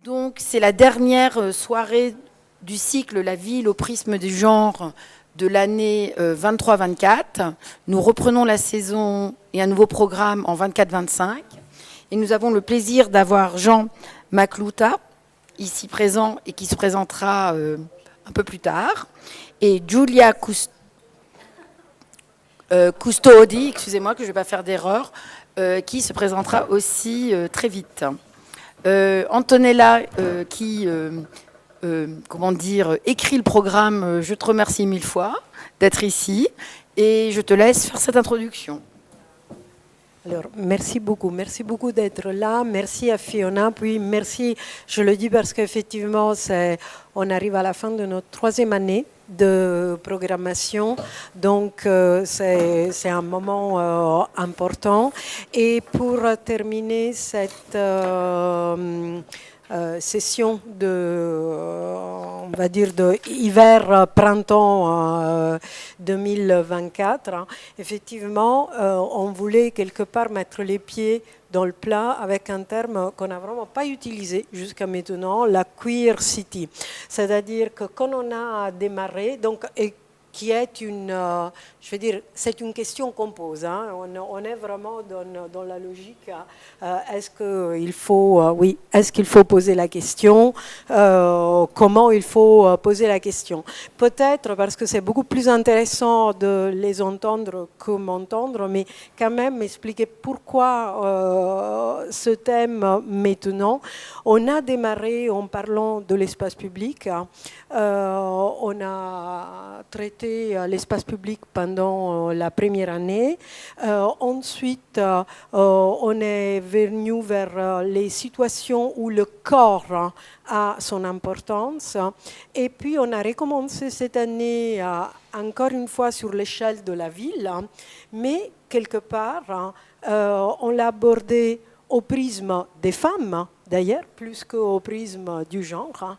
Donc, c'est la dernière soirée du cycle La ville au prisme du genre de l'année 23-24. Nous reprenons la saison et un nouveau programme en 24-25. Et nous avons le plaisir d'avoir Jean Maclouta, ici présent et qui se présentera un peu plus tard, et Giulia Custodi, excusez-moi que je ne vais pas faire d'erreur, qui se présentera aussi très vite. Antonella qui écrit le programme, je te remercie 1000 fois d'être ici et je te laisse faire cette introduction. Alors, merci beaucoup d'être là, merci à Fiona, puis merci, je le dis parce qu'effectivement, on arrive à la fin de notre 3e année de programmation, donc c'est un moment important. Et pour terminer cette session on va dire de hiver-printemps 2024, effectivement, on voulait quelque part mettre les pieds dans le plat avec un terme qu'on n'a vraiment pas utilisé jusqu'à maintenant, la queer city. C'est-à-dire que quand on a démarré, donc, qui est je veux dire, c'est une question qu'on pose. Hein. On est vraiment dans la logique. Est-ce qu'il faut, est-ce qu'il faut poser la question? Comment il faut poser la question? Peut-être parce que c'est beaucoup plus intéressant de les entendre que m'entendre, mais quand même expliquer pourquoi ce thème maintenant. On a démarré en parlant de l'espace public. On a traité l'espace public pendant la première année. Ensuite, on est venu vers les situations où le corps a son importance. Et puis, on a recommencé cette année, encore une fois, sur l'échelle de la ville. Mais, quelque part, on l'a abordé au prisme des femmes, d'ailleurs, plus qu'au prisme du genre.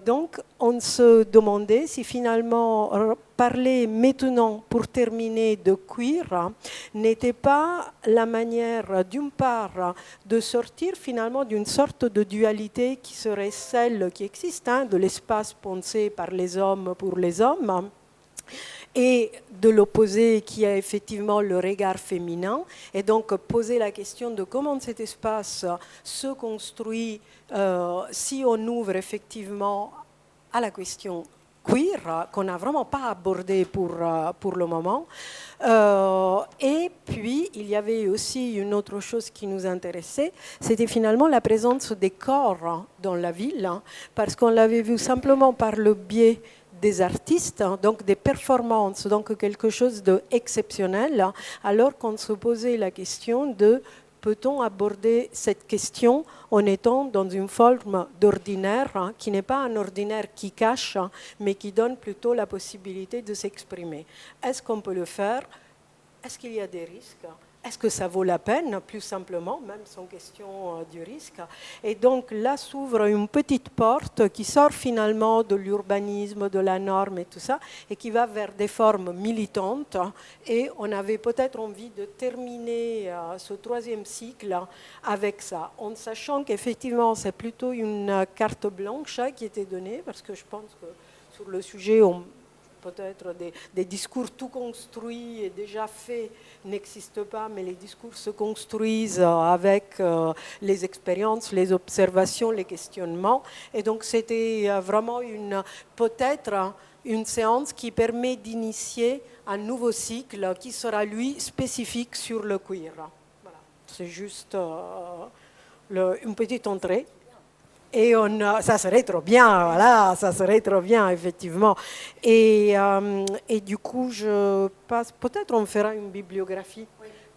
Donc, on se demandait si finalement parler maintenant, pour terminer, de queer n'était pas la manière, d'une part, de sortir finalement d'une sorte de dualité qui serait celle qui existe, hein, de l'espace pensé par les hommes pour les hommes, et de l'opposé qui est effectivement le regard féminin, et donc poser la question de comment cet espace se construit si on ouvre effectivement à la question queer, qu'on n'a vraiment pas abordée pour le moment. Et puis, il y avait aussi une autre chose qui nous intéressait, c'était finalement la présence des corps dans la ville, parce qu'on l'avait vu simplement par le biais des artistes, donc des performances, donc quelque chose d'exceptionnel, alors qu'on se posait la question de peut-on aborder cette question en étant dans une forme d'ordinaire qui n'est pas un ordinaire qui cache, mais qui donne plutôt la possibilité de s'exprimer. Est-ce qu'on peut le faire? Est-ce qu'il y a des risques? Est-ce que ça vaut la peine, plus simplement, même sans question du risque? Et donc là s'ouvre une petite porte qui sort finalement de l'urbanisme, de la norme et tout ça, et qui va vers des formes militantes. Et on avait peut-être envie de terminer ce 3e cycle avec ça, en sachant qu'effectivement c'est plutôt une carte blanche qui était donnée, parce que je pense que sur le sujet, peut-être des discours tout construits et déjà faits n'existent pas, mais les discours se construisent avec les expériences, les observations, les questionnements. Et donc c'était vraiment peut-être une séance qui permet d'initier un nouveau cycle qui sera, lui, spécifique sur le queer. Voilà. C'est juste une petite entrée. Et ça serait trop bien, voilà, ça serait trop bien, effectivement. Et du coup, je passe, peut-être on fera une bibliographie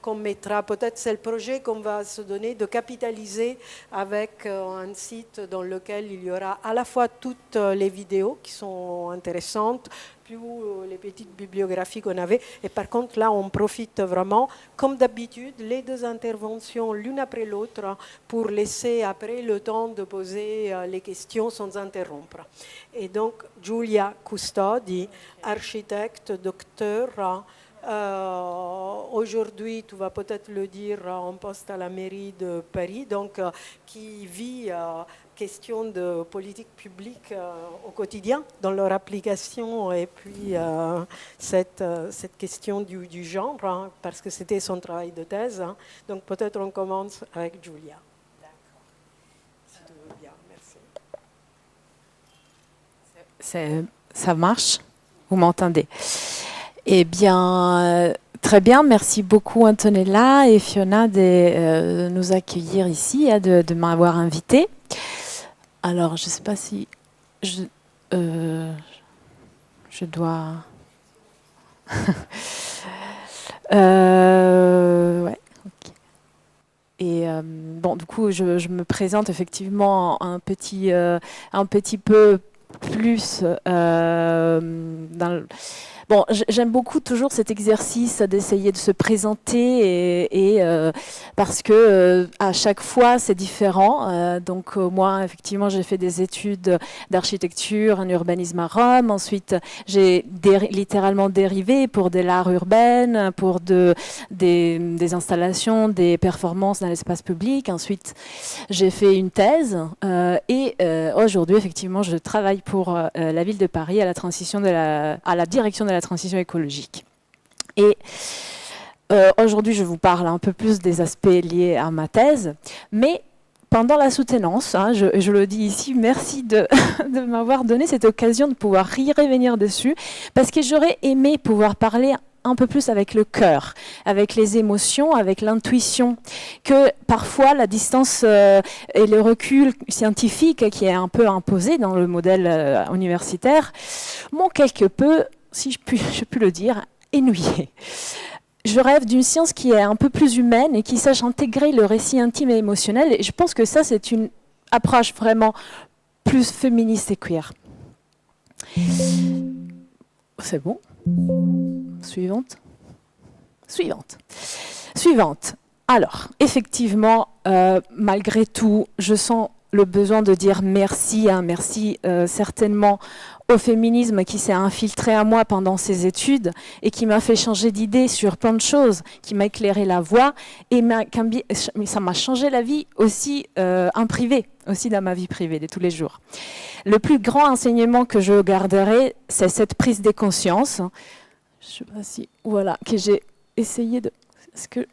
qu'on mettra, peut-être c'est le projet qu'on va se donner de capitaliser avec un site dans lequel il y aura à la fois toutes les vidéos qui sont intéressantes, plus les petites bibliographies qu'on avait. Et par contre, là, on profite vraiment, comme d'habitude, les 2 interventions l'une après l'autre pour laisser après le temps de poser les questions sans interrompre. Et donc, Giulia Custodi, architecte, docteur, aujourd'hui, tu vas peut-être le dire, en poste à la mairie de Paris, donc qui vit questions de politique publique au quotidien, dans leur application, et puis cette question du genre, hein, parce que c'était son travail de thèse. Hein. Donc peut-être on commence avec Julia. D'accord. Si tu veux bien, merci. Ça marche? Vous m'entendez? Eh bien, très bien. Merci beaucoup Antonella et Fiona de nous accueillir ici, de m'avoir invité. Alors, je ne sais pas si je dois... ouais, ok. Et bon, du coup, je me présente effectivement un petit peu plus Bon, j'aime beaucoup toujours cet exercice d'essayer de se présenter parce que à chaque fois c'est différent. Donc moi, effectivement, j'ai fait des études d'architecture, en urbanisme à Rome. Ensuite, j'ai littéralement dérivé pour de l'art urbain, pour des installations, des performances dans l'espace public. Ensuite, j'ai fait une thèse et aujourd'hui, effectivement, je travaille pour la ville de Paris à la direction de la transition écologique. Et aujourd'hui, je vous parle un peu plus des aspects liés à ma thèse, mais pendant la soutenance, hein, je le dis ici, merci de m'avoir donné cette occasion de pouvoir y revenir dessus, parce que j'aurais aimé pouvoir parler un peu plus avec le cœur, avec les émotions, avec l'intuition, que parfois la distance et le recul scientifique qui est un peu imposé dans le modèle universitaire m'ont quelque peu, si je puis le dire, ennuyé. Je rêve d'une science qui est un peu plus humaine et qui sache intégrer le récit intime et émotionnel. Et je pense que ça, c'est une approche vraiment plus féministe et queer. C'est bon ? Suivante. Alors, effectivement, malgré tout, je sens le besoin de dire merci, merci certainement au féminisme qui s'est infiltré à moi pendant ces études et qui m'a fait changer d'idée sur plein de choses, qui m'a éclairé la voie et ça m'a changé la vie aussi en privé, aussi dans ma vie privée de tous les jours. Le plus grand enseignement que je garderai, c'est cette prise de conscience. Je ne sais pas si... Voilà, que j'ai essayé de... Est-ce que...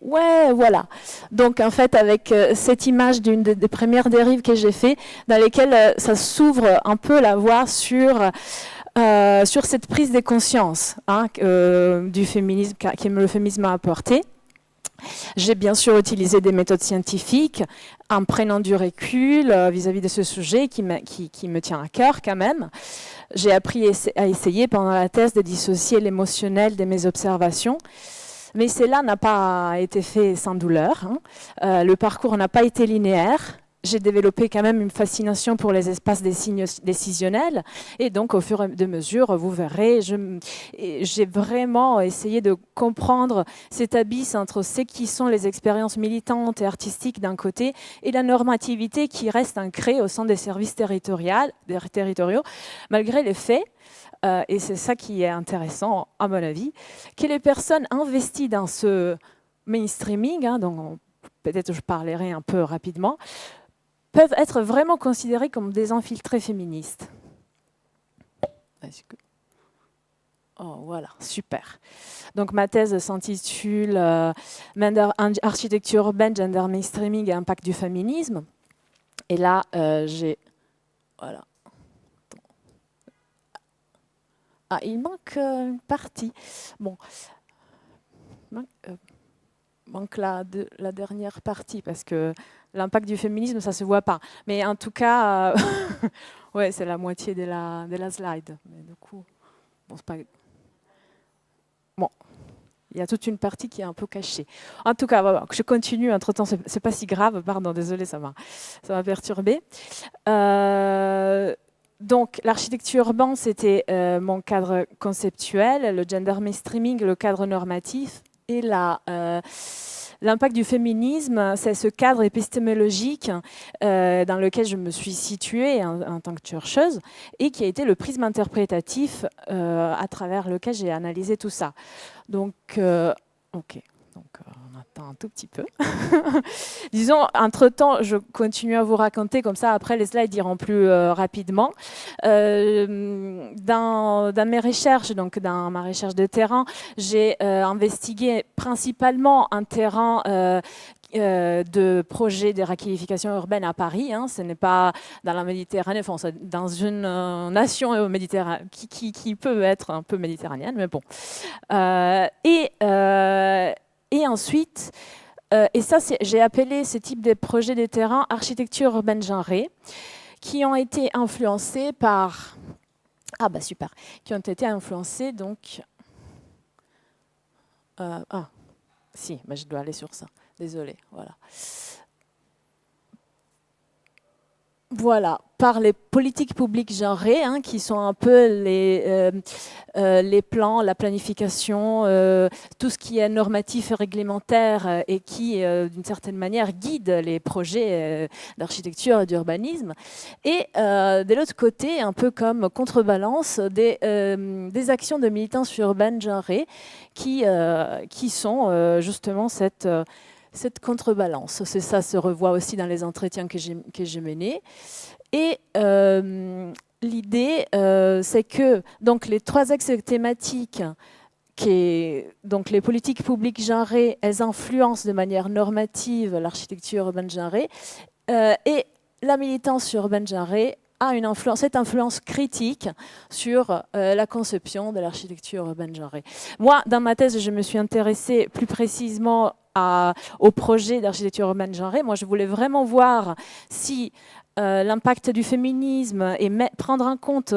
Ouais, voilà. Donc, en fait, avec cette image d'une des premières dérives que j'ai fait, dans lesquelles ça s'ouvre un peu la voie sur cette prise de conscience hein, du féminisme que le féminisme a apporté. J'ai bien sûr utilisé des méthodes scientifiques en prenant du recul vis-à-vis de ce sujet qui me tient à cœur quand même. J'ai appris à essayer pendant la thèse de dissocier l'émotionnel de mes observations. Mais cela n'a pas été fait sans douleur. Hein. Le parcours n'a pas été linéaire. J'ai développé quand même une fascination pour les espaces décisionnels. Et donc, au fur et à mesure, vous verrez, j'ai vraiment essayé de comprendre cet abysse entre ce qui sont les expériences militantes et artistiques d'un côté et la normativité qui reste ancrée au sein des services territoriaux, malgré les faits. Et c'est ça qui est intéressant, à mon avis, que les personnes investies dans ce mainstreaming, hein, dont peut-être je parlerai un peu rapidement, peuvent être vraiment considérées comme des infiltrés féministes. Oh, voilà, super. Donc ma thèse s'intitule Architecture urbaine, gender mainstreaming et impact du féminisme. Et là, j'ai... Voilà. Ah, il manque une partie. Bon, manque la dernière partie parce que l'impact du féminisme, ça se voit pas. Mais en tout cas, ouais, c'est la moitié de la slide. Mais du coup, bon, c'est pas. Bon, il y a toute une partie qui est un peu cachée. En tout cas, voilà, je continue. Entre-temps, c'est pas si grave. Pardon, désolé, ça m'a perturbé. Donc, l'architecture urbaine, c'était mon cadre conceptuel, le gender mainstreaming, le cadre normatif, et l'impact du féminisme, c'est ce cadre épistémologique dans lequel je me suis située en tant que chercheuse et qui a été le prisme interprétatif à travers lequel j'ai analysé tout ça. Donc, ok. Donc, on a attends un tout petit peu. Disons, entre-temps, je continue à vous raconter, comme ça, après, les slides iront plus rapidement. Dans mes recherches, donc dans ma recherche de terrain, j'ai investigué principalement un terrain de projets de réqualification urbaine à Paris. Ce n'est pas dans la Méditerranée, enfin, c'est dans une nation méditerranéenne qui peut être un peu méditerranéenne, mais bon. Et ensuite, et ça, j'ai appelé ce type de projet de terrain architecture urbaine genrée, qui ont été influencés par... Ah bah super, qui ont été influencés donc... si, mais je dois aller sur ça. Désolée, voilà. Voilà, par les politiques publiques genrées, qui sont un peu les plans, la planification, tout ce qui est normatif et réglementaire et qui, d'une certaine manière, guide les projets d'architecture et d'urbanisme. Et de l'autre côté, un peu comme contrebalance, des actions de militance urbaine genrée qui sont justement cette contrebalance. Ça se revoit aussi dans les entretiens que j'ai menés. Et l'idée, c'est que donc, les 3 axes thématiques, donc les politiques publiques genrées, elles influencent de manière normative l'architecture urbaine genrée, et la militance urbaine genrée a cette influence critique sur la conception de l'architecture urbaine genrée. Moi, dans ma thèse, je me suis intéressée plus précisément au projet d'architecture urbaine genrée. Moi, je voulais vraiment voir si l'impact du féminisme et prendre en compte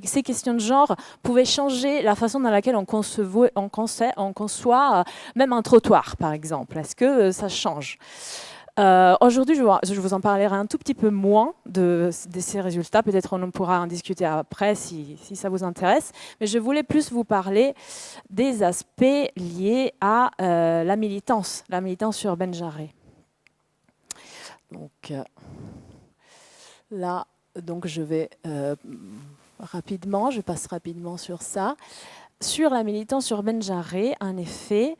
ces questions de genre pouvaient changer la façon dans laquelle on conçoit même un trottoir, par exemple. Est-ce que ça change ? Aujourd'hui, je vous en parlerai un tout petit peu moins de ces résultats. Peut-être on pourra en discuter après si ça vous intéresse. Mais je voulais plus vous parler des aspects liés à la militance urbaine genrée. Donc là, je vais je passe rapidement sur ça. Sur la militance urbaine genrée, en effet,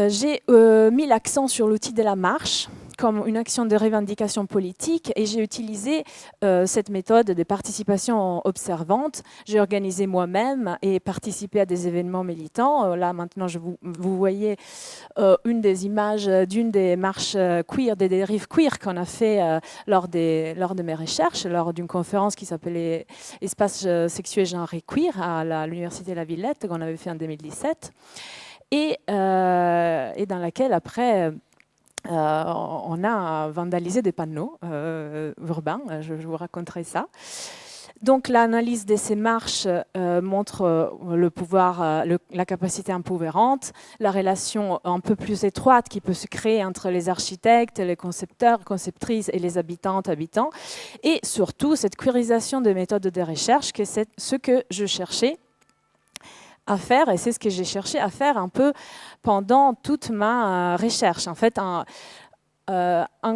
j'ai mis l'accent sur l'outil de la marche comme une action de revendication politique et j'ai utilisé cette méthode de participation observante. J'ai organisé moi-même et participé à des événements militants. Là, maintenant, vous voyez une des images d'une des marches queer, des dérives queer qu'on a fait lors de mes recherches, lors d'une conférence qui s'appelait Espace sexuel genré queer à l'Université de la Villette, qu'on avait fait en 2017. Et dans laquelle, après, on a vandalisé des panneaux urbains. Je vous raconterai ça. Donc, l'analyse de ces marches montre le pouvoir, la capacité empowerante, la relation un peu plus étroite qui peut se créer entre les architectes, les concepteurs, conceptrices et les habitantes, habitants. Et surtout, cette queerisation des méthodes de recherche, que c'est ce que je cherchais à faire, et c'est ce que j'ai cherché à faire un peu pendant toute ma recherche. En fait, en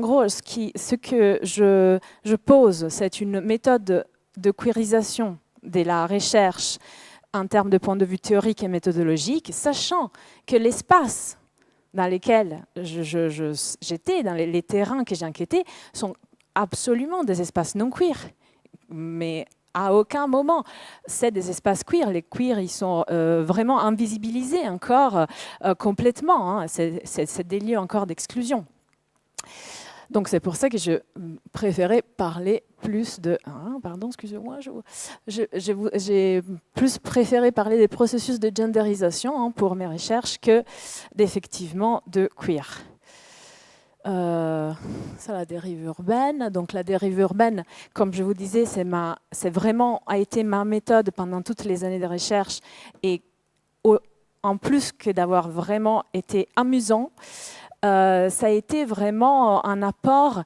gros, ce que je pose, c'est une méthode de queerisation de la recherche en termes de point de vue théorique et méthodologique, sachant que l'espace dans lesquels j'étais, dans les terrains que j'ai enquêtés, sont absolument des espaces non queer. Mais à aucun moment, c'est des espaces queer. Les queers, ils sont vraiment invisibilisés encore complètement. C'est des lieux encore d'exclusion. Donc c'est pour ça que je préférais parler plus de... pardon, excusez-moi. J'ai plus préféré parler des processus de genderisation pour mes recherches que d'effectivement de queer. Ça, la dérive urbaine. Donc la dérive urbaine, comme je vous disais, a été ma méthode pendant toutes les années de recherche, et en plus que d'avoir vraiment été amusant, ça a été vraiment un apport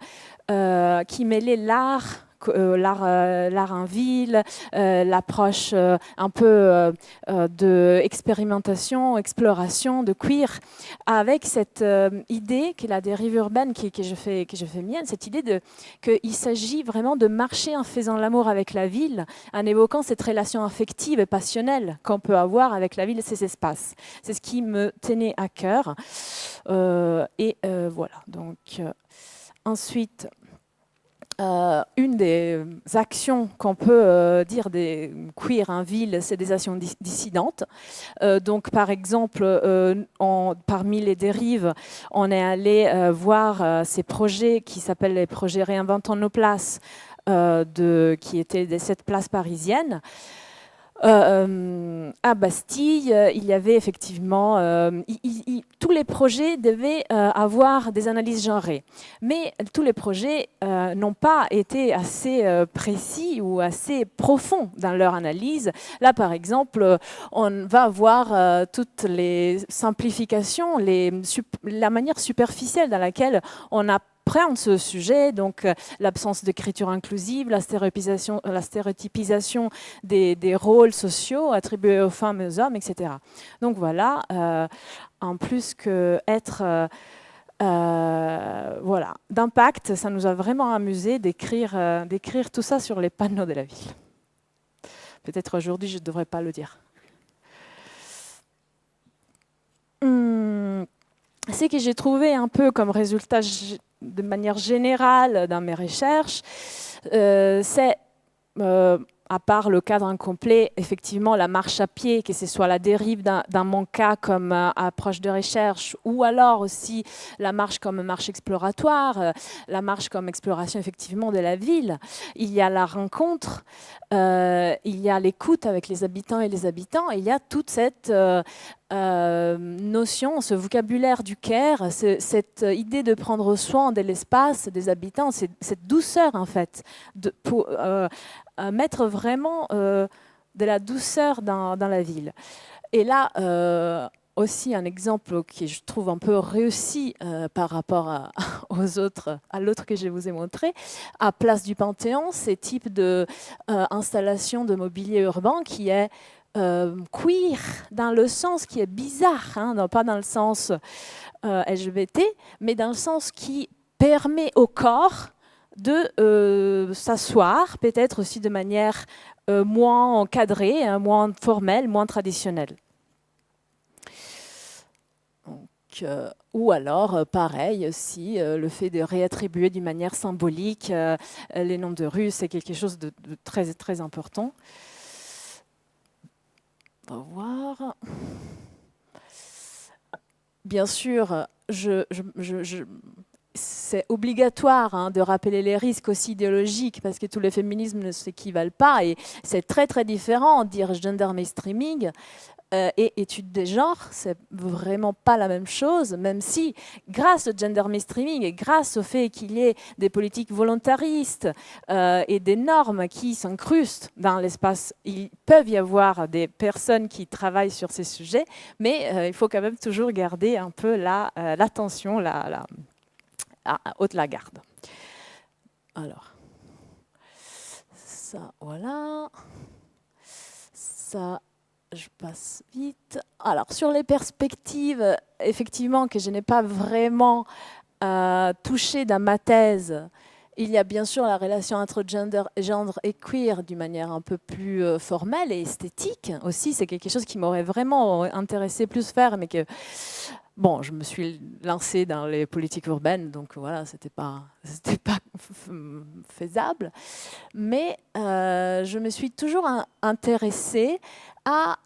qui mêlait l'art l'art en ville, l'approche un peu d'expérimentation, exploration, de queer, avec cette idée que la dérive urbaine que je fais mienne, cette idée qu'il s'agit vraiment de marcher en faisant l'amour avec la ville, en évoquant cette relation affective et passionnelle qu'on peut avoir avec la ville et ses espaces. C'est ce qui me tenait à cœur. Voilà, donc ensuite, une des actions qu'on peut dire des queer en ville, c'est des actions dissidentes. Donc, par exemple, parmi les dérives, on est allé voir ces projets qui s'appellent les projets Réinventons nos places, qui étaient des 7 places parisiennes. À Bastille, il y avait effectivement... tous les projets devaient avoir des analyses genrées. Mais tous les projets n'ont pas été assez précis ou assez profonds dans leur analyse. Là, par exemple, on va voir toutes les simplifications, la manière superficielle dans laquelle on a appréhende ce sujet, donc l'absence d'écriture inclusive, la stéréotypisation des rôles sociaux attribués aux femmes et aux hommes, etc. Donc voilà, en plus qu'être voilà, d'impact, ça nous a vraiment amusé d'écrire tout ça sur les panneaux de la ville. Peut-être aujourd'hui, je ne devrais pas le dire. Ce que j'ai trouvé un peu comme résultat de manière générale dans mes recherches, c'est, à part le cadre incomplet, effectivement la marche à pied, que ce soit la dérive dans mon cas comme approche de recherche, ou alors aussi la marche comme marche exploratoire, la marche comme exploration effectivement de la ville. Il y a la rencontre, il y a l'écoute avec les habitants et les habitants, et il y a toute cette notion, ce vocabulaire du care, cette idée de prendre soin de l'espace, des habitants, cette douceur en fait, pour mettre vraiment de la douceur dans la ville. Et là, aussi un exemple qui je trouve un peu réussi par rapport à l'autre que je vous ai montré, à Place du Panthéon, ces types d'installations de mobilier urbain qui est queer dans le sens qui est bizarre, hein, non, pas dans le sens LGBT, mais dans le sens qui permet au corps de s'asseoir, peut-être aussi de manière moins encadrée, hein, moins formelle, moins traditionnelle. Donc, ou alors, pareil aussi, le fait de réattribuer d'une manière symbolique les noms de rues, c'est quelque chose de très, très important. On va voir. Bien sûr, c'est obligatoire hein, de rappeler les risques aussi idéologiques parce que tous les féminismes ne s'équivalent pas et c'est très très différent. Dire gender mainstreaming et étude des genres, c'est vraiment pas la même chose, même si grâce au gender mainstreaming et grâce au fait qu'il y ait des politiques volontaristes et des normes qui s'incrustent dans l'espace, il peut y avoir des personnes qui travaillent sur ces sujets, mais il faut quand même toujours garder un peu l'attention, haute la garde. Alors, ça, voilà. Ça, je passe vite. Alors, sur les perspectives, effectivement, que je n'ai pas vraiment touché dans ma thèse, il y a bien sûr la relation entre genre et queer d'une manière un peu plus formelle et esthétique. Aussi, c'est quelque chose qui m'aurait vraiment intéressé plus faire, mais que... Bon, je me suis lancée dans les politiques urbaines, donc voilà, c'était pas faisable. Mais je me suis toujours intéressée à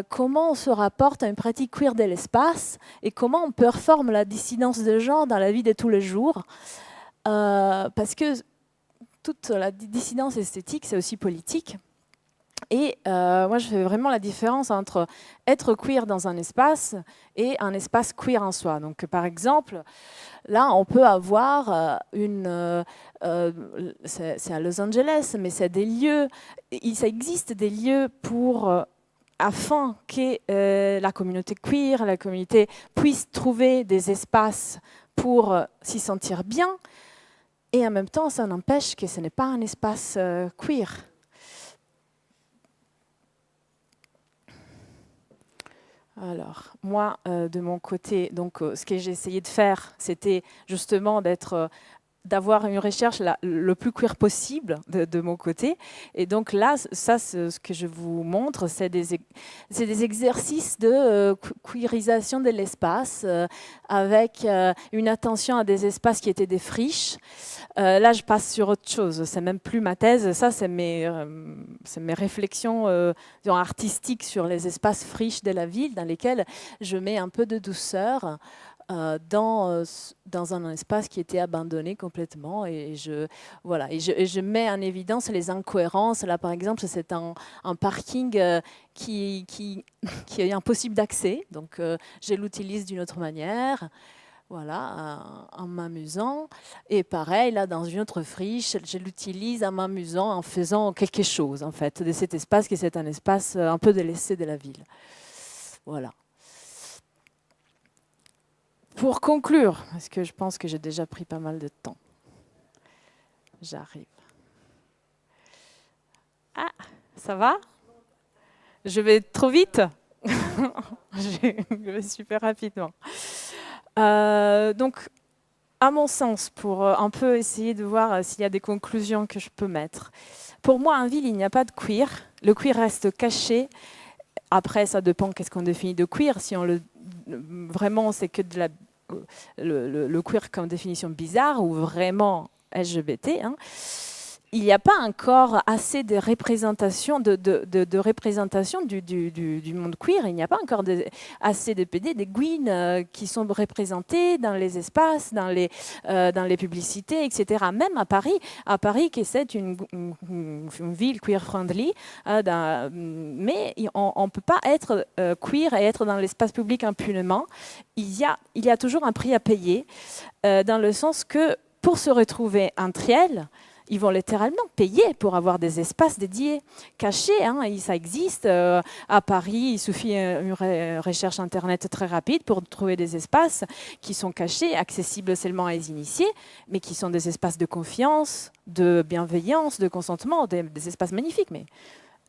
comment on se rapporte à une pratique queer de l'espace et comment on performe la dissidence de genre dans la vie de tous les jours. Parce que toute la dissidence esthétique, c'est aussi politique. Et moi, je fais vraiment la différence entre être queer dans un espace et un espace queer en soi. Donc, par exemple, là, on peut avoir c'est à Los Angeles, mais c'est des lieux, ça existe des lieux afin que la communauté queer, la communauté puisse trouver des espaces pour s'y sentir bien. Et en même temps, ça n'empêche que ce n'est pas un espace queer. Alors, moi, de mon côté, donc, ce que j'ai essayé de faire, c'était justement d'avoir une recherche le plus queer possible de mon côté. Et donc là, ça, ce que je vous montre, c'est des exercices de queerisation de l'espace avec une attention à des espaces qui étaient des friches. Là, je passe sur autre chose. C'est même plus ma thèse. Ça, c'est mes réflexions artistiques sur les espaces friches de la ville dans lesquels je mets un peu de douceur dans un espace qui était abandonné complètement. Et je mets en évidence les incohérences. Là, par exemple, c'est un parking qui est impossible d'accès. Donc, je l'utilise d'une autre manière. Voilà, en m'amusant. Et pareil, là, dans une autre friche, je l'utilise en m'amusant, en faisant quelque chose, en fait, de cet espace qui est un espace un peu délaissé de la ville. Voilà. Pour conclure, parce que je pense que j'ai déjà pris pas mal de temps. J'arrive. Ah, ça va? Je vais trop vite? Je vais super rapidement. Donc, à mon sens, pour un peu essayer de voir s'il y a des conclusions que je peux mettre. Pour moi, en ville, il n'y a pas de queer. Le queer reste caché. Après, ça dépend qu'est-ce qu'on définit de queer. Si on vraiment, c'est que de le queer comme définition bizarre ou vraiment LGBT. Hein. Il n'y a pas encore assez de représentation, de représentation du monde queer. Il n'y a pas encore assez de PD, des gouines qui sont représentés dans les espaces, dans les publicités, etc. Même à Paris qui c'est une ville queer-friendly, mais on ne peut pas être queer et être dans l'espace public impunément. Il y a toujours un prix à payer, dans le sens que pour se retrouver entre elles, ils vont littéralement payer pour avoir des espaces dédiés, cachés. Hein, ça existe. À Paris, il suffit une recherche Internet très rapide pour trouver des espaces qui sont cachés, accessibles seulement à les initiés, mais qui sont des espaces de confiance, de bienveillance, de consentement, des espaces magnifiques. Mais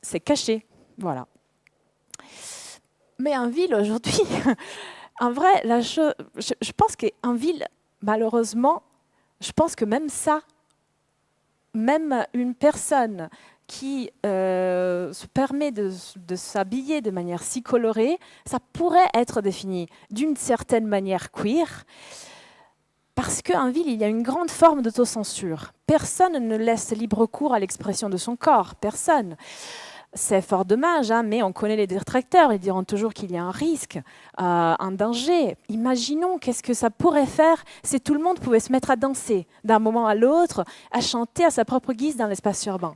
c'est caché. Voilà. Mais en ville, aujourd'hui, en vrai, je pense qu'en ville, malheureusement, je pense que même ça, même une personne qui se permet de s'habiller de manière si colorée, ça pourrait être défini d'une certaine manière queer, parce qu'en ville, il y a une grande forme d'autocensure. Personne ne laisse libre cours à l'expression de son corps, personne. C'est fort dommage, hein, mais on connaît les détracteurs. Ils diront toujours qu'il y a un risque, un danger. Imaginons qu'est-ce que ça pourrait faire si tout le monde pouvait se mettre à danser d'un moment à l'autre, à chanter à sa propre guise dans l'espace urbain.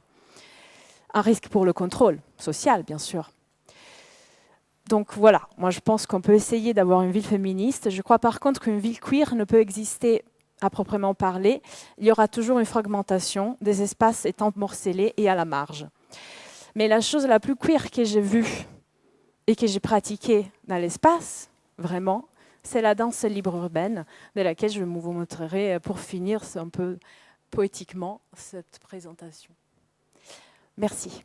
Un risque pour le contrôle social, bien sûr. Donc voilà, moi je pense qu'on peut essayer d'avoir une ville féministe. Je crois par contre qu'une ville queer ne peut exister à proprement parler. Il y aura toujours une fragmentation, des espaces étant morcelés et à la marge. Mais la chose la plus queer que j'ai vue et que j'ai pratiquée dans l'espace, vraiment, c'est la danse libre urbaine, de laquelle je vous montrerai, pour finir un peu poétiquement, cette présentation. Merci.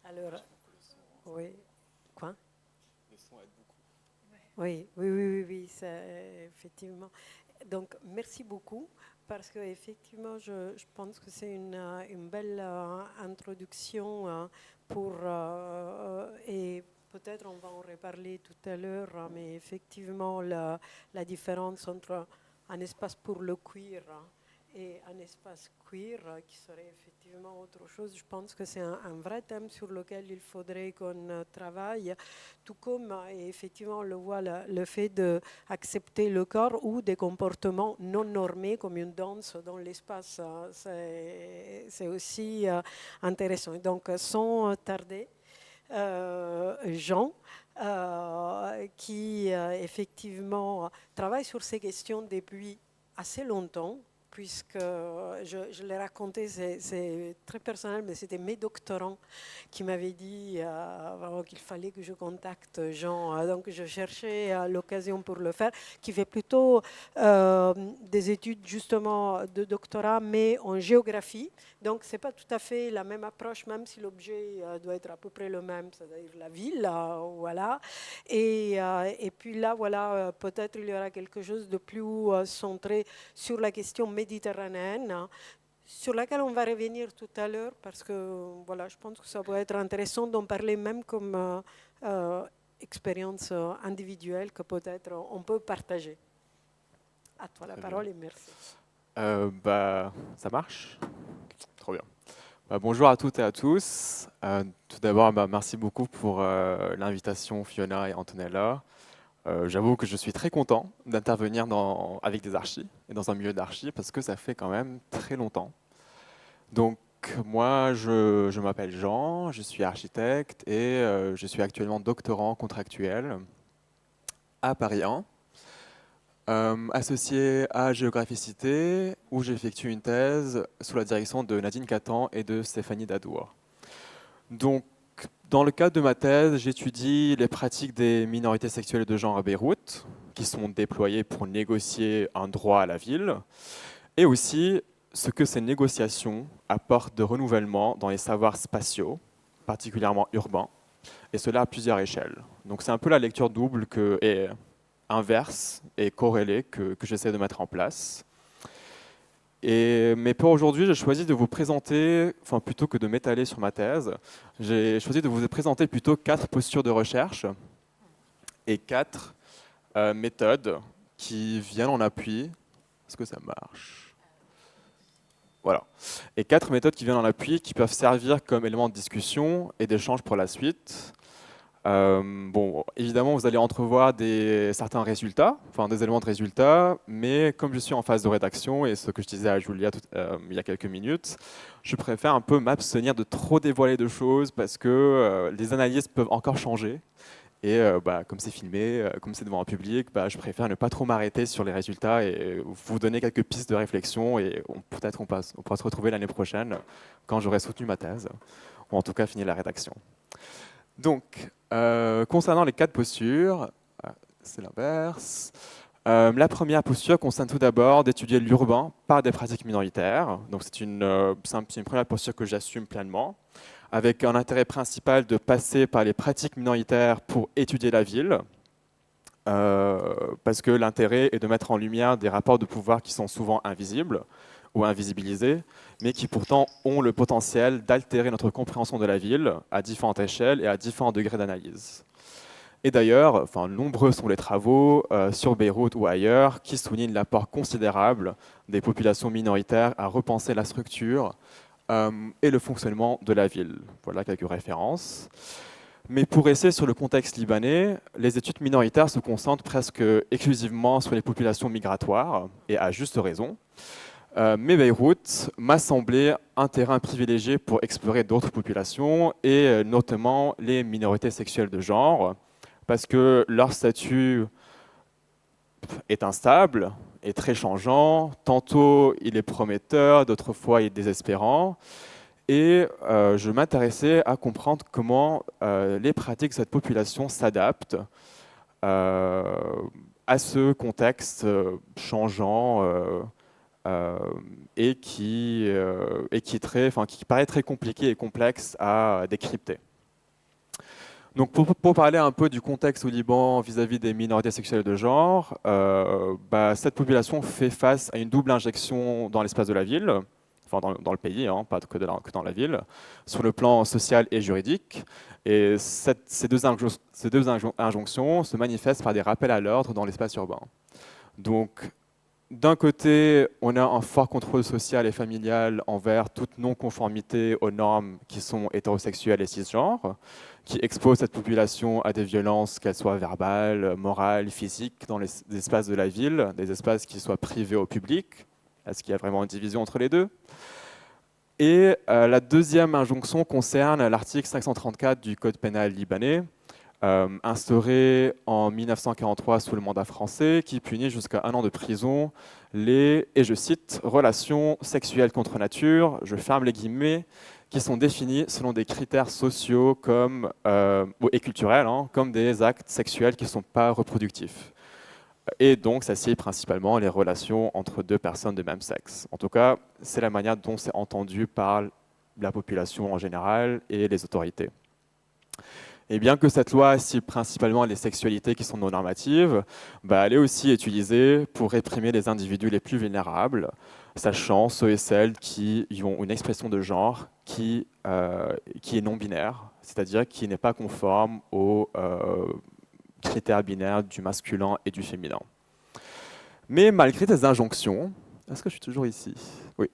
Alors, oui. Quoi? Le son aide beaucoup. Oui, effectivement. Donc, merci beaucoup, parce qu'effectivement, je pense que c'est une belle introduction et peut-être on va en reparler tout à l'heure, mais effectivement, la différence entre un espace pour le queer et un espace queer qui serait effectivement autre chose. Je pense que c'est un vrai thème sur lequel il faudrait qu'on travaille, tout comme effectivement on le voit, le fait d'accepter le corps ou des comportements non normés comme une danse dans l'espace, c'est aussi intéressant. Donc sans tarder, Jean, qui effectivement travaille sur ces questions depuis assez longtemps, puisque je l'ai raconté, c'est très personnel, mais c'était mes doctorants qui m'avaient dit qu'il fallait que je contacte Jean. Donc je cherchais l'occasion pour le faire, qui fait plutôt des études justement de doctorat, mais en géographie. Donc ce n'est pas tout à fait la même approche, même si l'objet doit être à peu près le même, c'est-à-dire la ville, voilà. Et puis là, voilà, peut-être il y aura quelque chose de plus centré sur la question méditerranéenne, sur laquelle on va revenir tout à l'heure, parce que voilà, je pense que ça peut être intéressant d'en parler même comme expérience individuelle que peut-être on peut partager. À toi la parole et merci. Ça marche? Trop bien. Bonjour à toutes et à tous. Tout d'abord, merci beaucoup pour l'invitation, Fiona et Antonella. J'avoue que je suis très content d'intervenir avec des archis et dans un milieu d'archis parce que ça fait quand même très longtemps. Donc moi, je m'appelle Jean, je suis architecte et je suis actuellement doctorant contractuel à Paris 1. Associé à Géographicité, où j'effectue une thèse sous la direction de Nadine Catan et de Stéphanie Dadour. Donc, dans le cadre de ma thèse, j'étudie les pratiques des minorités sexuelles de genre à Beyrouth, qui sont déployées pour négocier un droit à la ville, et aussi ce que ces négociations apportent de renouvellement dans les savoirs spatiaux, particulièrement urbains, et cela à plusieurs échelles. Donc c'est un peu la lecture double et inverse et corrélée que j'essaie de mettre en place. Mais pour aujourd'hui, j'ai choisi de vous présenter, enfin plutôt que de m'étaler sur ma thèse, j'ai choisi de vous présenter plutôt 4 postures de recherche et 4 méthodes qui viennent en appui. Est-ce que ça marche? Voilà. Et 4 méthodes qui viennent en appui, qui peuvent servir comme élément de discussion et d'échange pour la suite. Bon, évidemment, vous allez entrevoir certains résultats, enfin des éléments de résultats, mais comme je suis en phase de rédaction, et ce que je disais à Julia il y a quelques minutes, je préfère un peu m'abstenir de trop dévoiler de choses parce que les analyses peuvent encore changer. Et comme c'est filmé, comme c'est devant un public, je préfère ne pas trop m'arrêter sur les résultats et vous donner quelques pistes de réflexion. Et peut-être on pourra se retrouver l'année prochaine quand j'aurai soutenu ma thèse, ou en tout cas fini la rédaction. Donc, concernant les 4 postures, c'est l'inverse. La première posture concerne tout d'abord d'étudier l'urbain par des pratiques minoritaires. Donc, c'est une première posture que j'assume pleinement, avec un intérêt principal de passer par les pratiques minoritaires pour étudier la ville, parce que l'intérêt est de mettre en lumière des rapports de pouvoir qui sont souvent invisibles ou invisibilisés, mais qui pourtant ont le potentiel d'altérer notre compréhension de la ville à différentes échelles et à différents degrés d'analyse. Et d'ailleurs, nombreux sont les travaux sur Beyrouth ou ailleurs qui soulignent l'apport considérable des populations minoritaires à repenser la structure et le fonctionnement de la ville. Voilà quelques références. Mais pour rester sur le contexte libanais, les études minoritaires se concentrent presque exclusivement sur les populations migratoires, et à juste raison. Mais Beyrouth m'a semblé un terrain privilégié pour explorer d'autres populations, et notamment les minorités sexuelles de genre, parce que leur statut est instable, est très changeant. Tantôt, il est prometteur, d'autres fois, il est désespérant. Et je m'intéressais à comprendre comment les pratiques de cette population s'adaptent à ce contexte changeant et qui paraît très compliqué et complexe à décrypter. Donc pour parler un peu du contexte au Liban vis-à-vis des minorités sexuelles de genre, cette population fait face à une double injection dans l'espace de la ville, enfin dans le pays, hein, pas que dans la ville, sur le plan social et juridique. Et ces deux injonctions se manifestent par des rappels à l'ordre dans l'espace urbain. Donc, d'un côté, on a un fort contrôle social et familial envers toute non-conformité aux normes qui sont hétérosexuelles et cisgenres, qui exposent cette population à des violences, qu'elles soient verbales, morales, physiques, dans les espaces de la ville, des espaces qui soient privés au public. Est-ce qu'il y a vraiment une division entre les deux? Et la deuxième injonction concerne l'article 534 du Code pénal libanais, instauré en 1943 sous le mandat français, qui punit jusqu'à 1 an de prison les, et je cite, relations sexuelles contre nature, je ferme les guillemets, qui sont définis selon des critères sociaux comme, et culturels, hein, comme des actes sexuels qui ne sont pas reproductifs. Et donc, ça cible principalement les relations entre deux personnes de même sexe. En tout cas, c'est la manière dont c'est entendu par la population en général et les autorités. Et bien que cette loi cible principalement les sexualités qui sont non normatives, elle est aussi utilisée pour réprimer les individus les plus vulnérables, sachant ceux et celles qui ont une expression de genre qui est non binaire, c'est-à-dire qui n'est pas conforme aux critères binaires du masculin et du féminin. Mais malgré ces injonctions, est-ce que je suis toujours ici? Oui.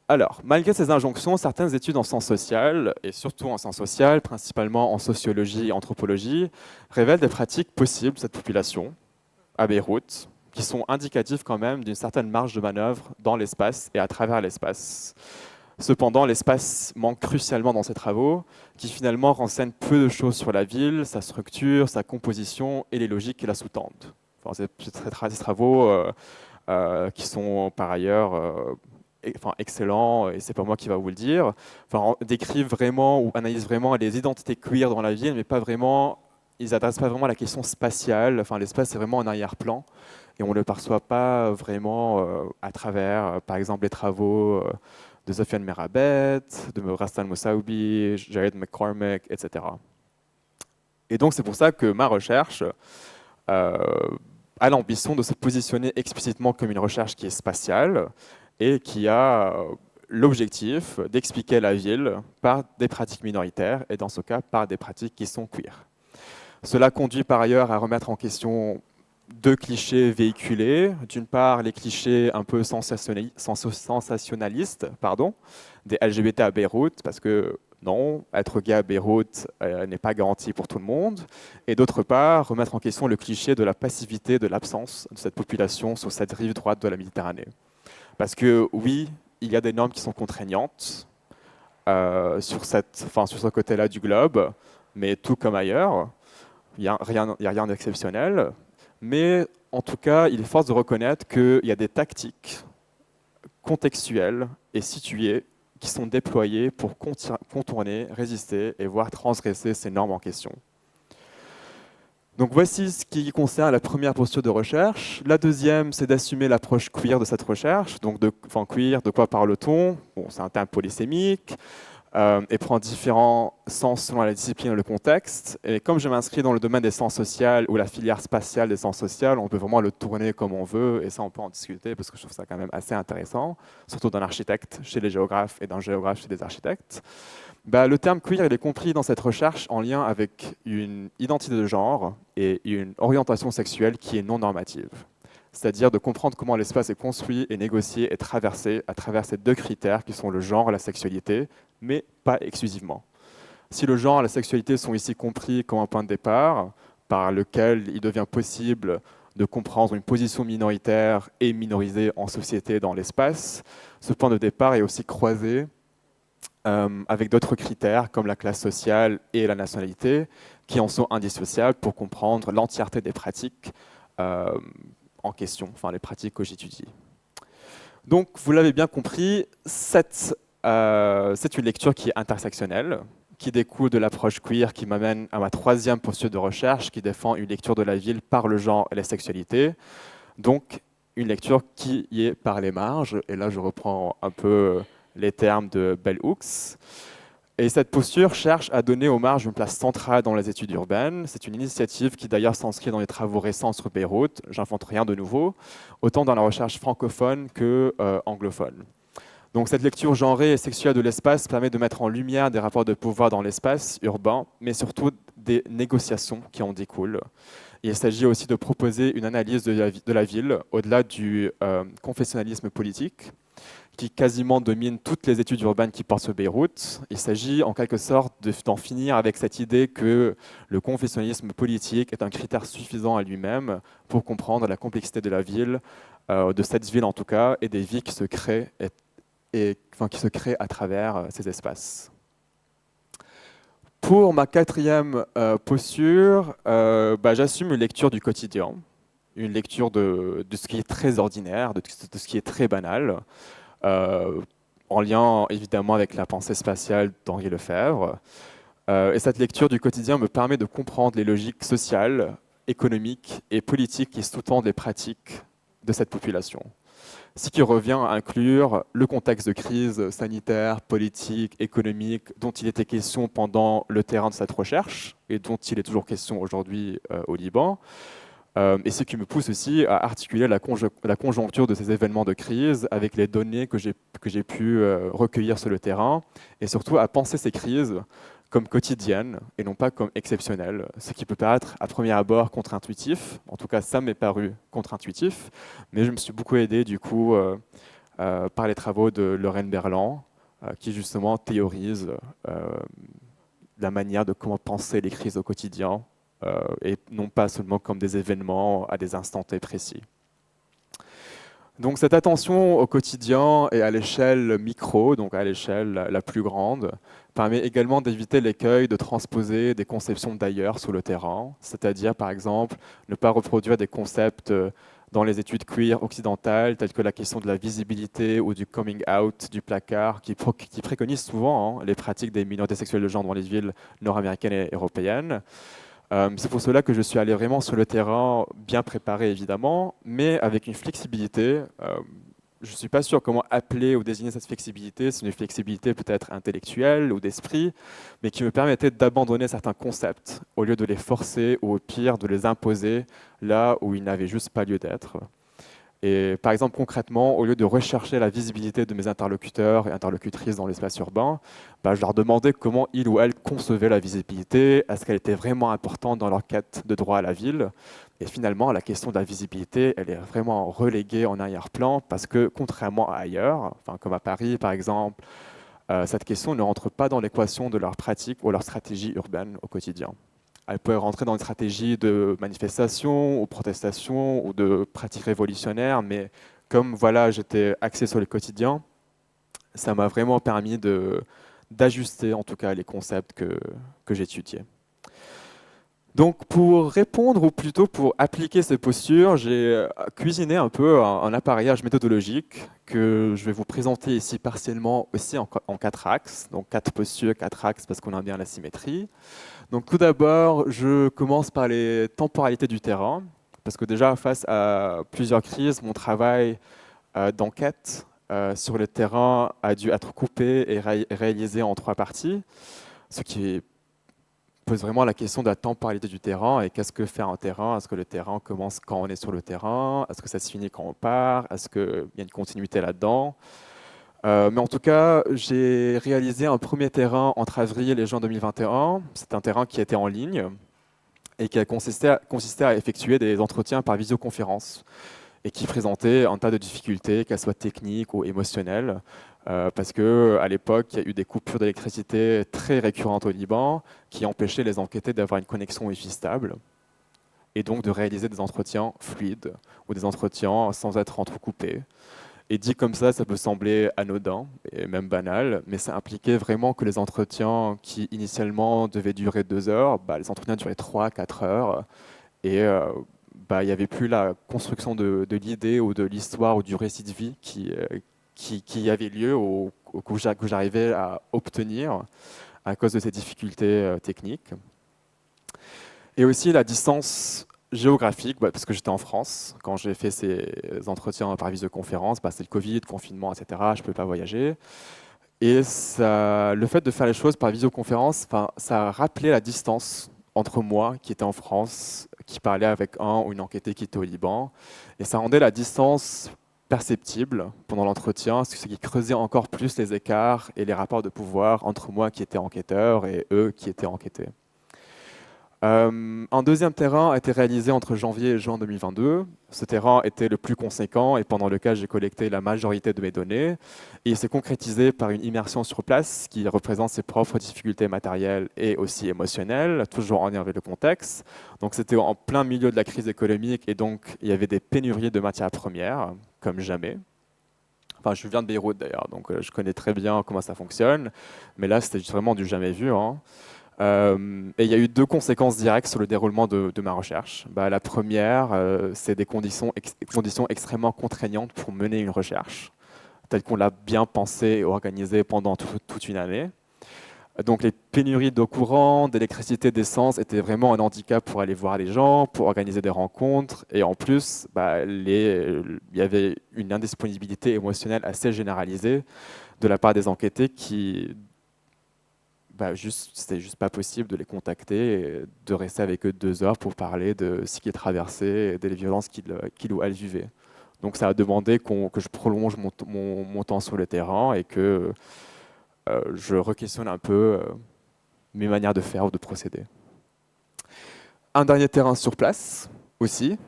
Alors, malgré ces injonctions, certaines études en sciences sociales, et surtout en sciences sociales, principalement en sociologie et anthropologie, révèlent des pratiques possibles de cette population à Beyrouth, qui sont indicatives quand même d'une certaine marge de manœuvre dans l'espace et à travers l'espace. Cependant, l'espace manque crucialement dans ces travaux, qui finalement renseignent peu de choses sur la ville, sa structure, sa composition et les logiques qui la sous-tendent. Enfin, ces travaux qui sont par ailleurs excellents, et c'est pas moi qui va vous le dire, décrivent vraiment ou analysent vraiment les identités queer dans la ville, mais pas vraiment, ils n'adressent pas vraiment à la question spatiale. Enfin, l'espace est vraiment en arrière-plan, et on ne le perçoit pas vraiment à travers, par exemple, les travaux de Sofiane Merabet, de Rastan Moussaoubi, Jared McCormick, etc. Et donc c'est pour ça que ma recherche a l'ambition de se positionner explicitement comme une recherche qui est spatiale et qui a l'objectif d'expliquer la ville par des pratiques minoritaires et dans ce cas par des pratiques qui sont queer. Cela conduit par ailleurs à remettre en question deux clichés véhiculés. D'une part, les clichés un peu sensationnalistes des LGBT à Beyrouth, parce que non, être gay à Beyrouth n'est pas garanti pour tout le monde. Et d'autre part, remettre en question le cliché de la passivité, de l'absence de cette population sur cette rive droite de la Méditerranée. Parce que oui, il y a des normes qui sont contraignantes sur ce côté-là du globe, mais tout comme ailleurs, il n'y a rien d'exceptionnel. Mais en tout cas, il est force de reconnaître qu'il y a des tactiques contextuelles et situées qui sont déployées pour contourner, résister et voire transgresser ces normes en question. Donc voici ce qui concerne la première posture de recherche. La deuxième, c'est d'assumer l'approche queer de cette recherche. Donc queer, de quoi parle-t-on? Bon, c'est un terme polysémique. Et prend différents sens selon la discipline et le contexte. Et comme je m'inscris dans le domaine des sciences sociales ou la filière spatiale des sciences sociales, on peut vraiment le tourner comme on veut, et ça on peut en discuter parce que je trouve ça quand même assez intéressant, surtout d'un architecte chez les géographes et d'un géographe chez les architectes. Le terme queer il est compris dans cette recherche en lien avec une identité de genre et une orientation sexuelle qui est non normative. C'est-à-dire de comprendre comment l'espace est construit et négocié et traversé à travers ces deux critères qui sont le genre et la sexualité, mais pas exclusivement. Si le genre et la sexualité sont ici compris comme un point de départ, par lequel il devient possible de comprendre une position minoritaire et minorisée en société dans l'espace, ce point de départ est aussi croisé avec d'autres critères comme la classe sociale et la nationalité, qui en sont indissociables pour comprendre l'entièreté des pratiques en question, enfin les pratiques que j'étudie. Donc, vous l'avez bien compris, c'est une lecture qui est intersectionnelle, qui découle de l'approche queer qui m'amène à ma troisième posture de recherche qui défend une lecture de la ville par le genre et la sexualité. Donc, une lecture qui y est par les marges. Et là, je reprends un peu les termes de Bell Hooks. Et cette posture cherche à donner aux marges une place centrale dans les études urbaines. C'est une initiative qui d'ailleurs s'inscrit dans les travaux récents sur Beyrouth, j'invente rien de nouveau, autant dans la recherche francophone que anglophone. Donc cette lecture genrée et sexuelle de l'espace permet de mettre en lumière des rapports de pouvoir dans l'espace urbain, mais surtout des négociations qui en découlent. Il s'agit aussi de proposer une analyse de la ville, au-delà du confessionnalisme politique, qui quasiment domine toutes les études urbaines qui portent sur Beyrouth. Il s'agit en quelque sorte d'en finir avec cette idée que le confessionnalisme politique est un critère suffisant à lui-même pour comprendre la complexité de la ville, de cette ville en tout cas, et des vies qui se créent, qui se créent à travers ces espaces. Pour ma quatrième posture, j'assume une lecture du quotidien, une lecture de ce qui est très ordinaire, de ce qui est très banal, en lien évidemment avec la pensée spatiale d'Henri Lefebvre. Et cette lecture du quotidien me permet de comprendre les logiques sociales, économiques et politiques qui sous-tendent les pratiques de cette population. Ce qui revient à inclure le contexte de crise sanitaire, politique, économique dont il était question pendant le terrain de cette recherche et dont il est toujours question aujourd'hui au Liban. Et ce qui me pousse aussi à articuler la conjoncture de ces événements de crise avec les données que j'ai pu recueillir sur le terrain et surtout à penser ces crises comme quotidiennes et non pas comme exceptionnelles, ce qui peut paraître à premier abord contre-intuitif. En tout cas, ça m'est paru contre-intuitif, mais je me suis beaucoup aidé du coup par les travaux de Lorraine Berland, qui justement théorise la manière de comment penser les crises au quotidien, et non pas seulement comme des événements à des instants précis. Donc cette attention au quotidien et à l'échelle micro, donc à l'échelle la plus grande, permet également d'éviter l'écueil de transposer des conceptions d'ailleurs sur le terrain, c'est-à-dire par exemple ne pas reproduire des concepts dans les études queer occidentales, telles que la question de la visibilité ou du coming out du placard, qui préconise souvent les pratiques des minorités sexuelles de genre dans les villes nord-américaines et européennes. C'est pour cela que je suis allé vraiment sur le terrain, bien préparé évidemment, mais avec une flexibilité. Je ne suis pas sûr comment appeler ou désigner cette flexibilité. C'est une flexibilité peut-être intellectuelle ou d'esprit, mais qui me permettait d'abandonner certains concepts au lieu de les forcer ou au pire de les imposer là où ils n'avaient juste pas lieu d'être. Et par exemple, concrètement, au lieu de rechercher la visibilité de mes interlocuteurs et interlocutrices dans l'espace urbain, je leur demandais comment ils ou elles concevaient la visibilité, est-ce qu'elle était vraiment importante dans leur quête de droit à la ville. Et finalement, la question de la visibilité, elle est vraiment reléguée en arrière-plan parce que, contrairement à ailleurs, comme à Paris par exemple, cette question ne rentre pas dans l'équation de leur pratique ou leur stratégie urbaine au quotidien. Elle peut rentrer dans une stratégie de manifestation ou protestation ou de pratique révolutionnaire, mais comme voilà, j'étais axé sur le quotidien, ça m'a vraiment permis d'ajuster en tout cas les concepts que j'étudiais. Donc pour répondre, ou plutôt pour appliquer ces postures, j'ai cuisiné un peu un appareillage méthodologique que je vais vous présenter ici partiellement aussi en 4 axes. Donc 4 postures, 4 axes parce qu'on a bien la symétrie. Donc tout d'abord, je commence par les temporalités du terrain, parce que déjà face à plusieurs crises, mon travail d'enquête sur le terrain a dû être coupé et réalisé en 3 parties, ce qui pose vraiment la question de la temporalité du terrain et qu'est-ce que faire un terrain. Est-ce que le terrain commence quand on est sur le terrain? Est-ce que ça se finit quand on part? Est-ce qu'il y a une continuité là-dedans? Mais en tout cas, j'ai réalisé un premier terrain entre avril et juin 2021. C'est un terrain qui était en ligne et qui a consisté à effectuer des entretiens par visioconférence et qui présentait un tas de difficultés, qu'elles soient techniques ou émotionnelles, parce qu'à l'époque, il y a eu des coupures d'électricité très récurrentes au Liban qui empêchaient les enquêtés d'avoir une connexion Wi-Fi stable et donc de réaliser des entretiens fluides ou des entretiens sans être entrecoupés. Et dit comme ça peut sembler anodin et même banal, mais ça impliquait vraiment que les entretiens qui initialement devaient durer 2 heures, les entretiens duraient 3-4 heures. Et il n'y avait plus la construction de l'idée ou de l'histoire ou du récit de vie qui avait lieu ou que j'arrivais à obtenir à cause de ces difficultés techniques. Et aussi la distance géographique, parce que j'étais en France quand j'ai fait ces entretiens par visioconférence, c'est le Covid, confinement, etc. Je ne pouvais pas voyager. Et le fait de faire les choses par visioconférence, ça a rappelé la distance entre moi, qui était en France, qui parlait avec un ou une enquêtée qui était au Liban. Et ça rendait la distance perceptible pendant l'entretien, ce qui creusait encore plus les écarts et les rapports de pouvoir entre moi qui étais enquêteur et eux qui étaient enquêtés. Un deuxième terrain a été réalisé entre janvier et juin 2022. Ce terrain était le plus conséquent et pendant lequel j'ai collecté la majorité de mes données. Et il s'est concrétisé par une immersion sur place qui représente ses propres difficultés matérielles et aussi émotionnelles, toujours en lien avec le contexte. Donc c'était en plein milieu de la crise économique et donc il y avait des pénuries de matières premières, comme jamais. Enfin, je viens de Beyrouth d'ailleurs, donc je connais très bien comment ça fonctionne. Mais là, c'était vraiment du jamais vu, hein. Et il y a eu deux conséquences directes sur le déroulement de ma recherche. La première, c'est des conditions extrêmement contraignantes pour mener une recherche, telle qu'on l'a bien pensée et organisée pendant toute une année. Donc les pénuries d'eau courante, d'électricité, d'essence étaient vraiment un handicap pour aller voir les gens, pour organiser des rencontres. Et en plus, il y avait une indisponibilité émotionnelle assez généralisée de la part des enquêtés qui... c'était juste pas possible de les contacter et de rester avec eux 2 heures pour parler de ce qu'ils traversaient et des violences qu'ils ou elles vivaient. Donc ça a demandé que je prolonge mon temps sur le terrain et que je re-questionne un peu mes manières de faire ou de procéder. Un dernier terrain sur place aussi.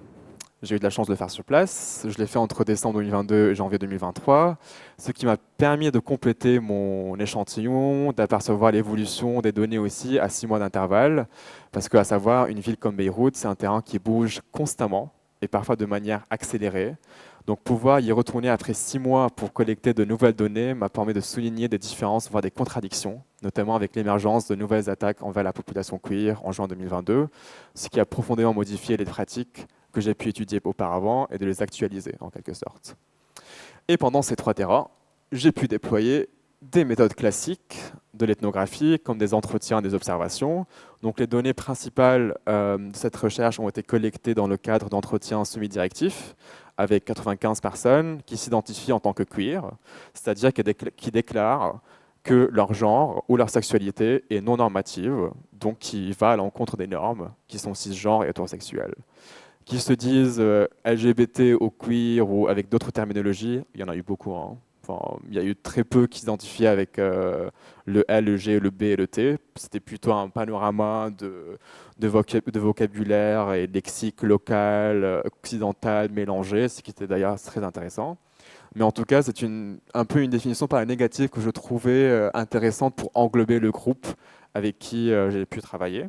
J'ai eu de la chance de le faire sur place. Je l'ai fait entre décembre 2022 et janvier 2023, ce qui m'a permis de compléter mon échantillon, d'apercevoir l'évolution des données aussi à 6 mois d'intervalle. Parce qu'à savoir, une ville comme Beyrouth, c'est un terrain qui bouge constamment et parfois de manière accélérée. Donc pouvoir y retourner après 6 mois pour collecter de nouvelles données m'a permis de souligner des différences, voire des contradictions, notamment avec l'émergence de nouvelles attaques envers la population queer en juin 2022, ce qui a profondément modifié les pratiques que j'ai pu étudier auparavant et de les actualiser en quelque sorte. Et pendant ces 3 terrains, j'ai pu déployer des méthodes classiques de l'ethnographie, comme des entretiens et des observations. Donc les données principales de cette recherche ont été collectées dans le cadre d'entretiens semi-directifs avec 95 personnes qui s'identifient en tant que queer, c'est-à-dire qui déclarent que leur genre ou leur sexualité est non normative, donc qui va à l'encontre des normes qui sont cisgenres et hétérosexuelles. Qui se disent LGBT ou queer ou avec d'autres terminologies, il y en a eu beaucoup, hein. Il y a eu très peu qui s'identifiaient avec le L, le G, le B et le T. C'était plutôt un panorama de vocabulaire et de lexique local, occidental, mélangé, ce qui était d'ailleurs très intéressant. Mais en tout cas, c'est un peu une définition par la négative que je trouvais intéressante pour englober le groupe avec qui j'ai pu travailler.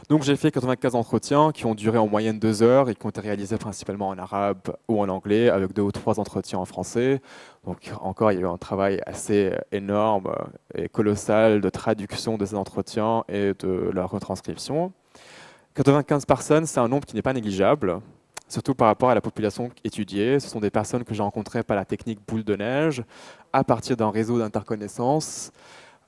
Donc j'ai fait 95 entretiens qui ont duré en moyenne 2 heures et qui ont été réalisés principalement en arabe ou en anglais, avec 2 ou 3 entretiens en français. Donc encore, il y a eu un travail assez énorme et colossal de traduction de ces entretiens et de leur retranscription. 95 personnes, c'est un nombre qui n'est pas négligeable, surtout par rapport à la population étudiée. Ce sont des personnes que j'ai rencontrées par la technique boule de neige, à partir d'un réseau d'interconnaissances.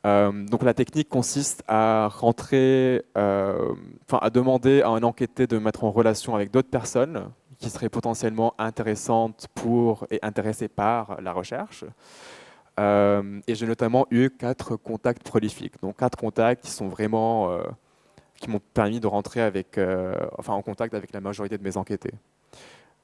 Donc la technique consiste à à demander à un enquêté de mettre en relation avec d'autres personnes qui seraient potentiellement intéressantes pour et intéressées par la recherche. Et j'ai notamment eu 4 contacts prolifiques, donc 4 contacts qui sont vraiment qui m'ont permis de rentrer en contact avec la majorité de mes enquêtés.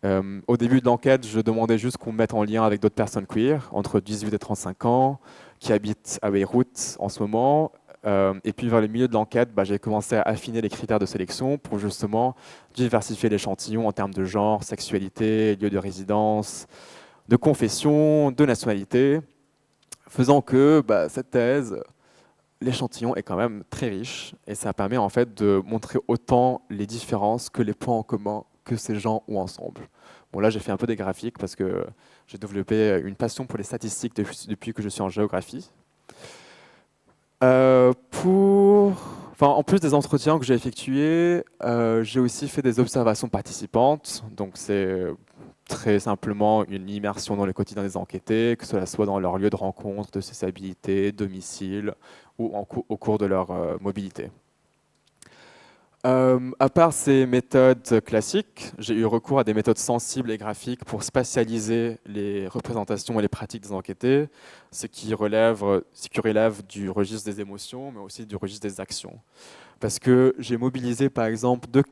Au début de l'enquête, je demandais juste qu'on me mette en lien avec d'autres personnes queer, entre 18 et 35 ans, qui habitent à Beyrouth en ce moment. Et puis vers le milieu de l'enquête, j'ai commencé à affiner les critères de sélection pour justement diversifier l'échantillon en termes de genre, sexualité, lieu de résidence, de confession, de nationalité, faisant que cette thèse, l'échantillon est quand même très riche et ça permet en fait de montrer autant les différences que les points en commun que ces gens ont ensemble. Bon, là, j'ai fait un peu des graphiques parce que j'ai développé une passion pour les statistiques depuis que je suis en géographie. En plus des entretiens que j'ai effectués, j'ai aussi fait des observations participantes. Donc, c'est très simplement une immersion dans le quotidien des enquêtés, que cela soit dans leur lieu de rencontre, de sociabilité, domicile ou au cours de leur mobilité. À part ces méthodes classiques, j'ai eu recours à des méthodes sensibles et graphiques pour spatialiser les représentations et les pratiques des enquêtés, ce qui relève du registre des émotions, mais aussi du registre des actions. Parce que j'ai mobilisé par exemple deux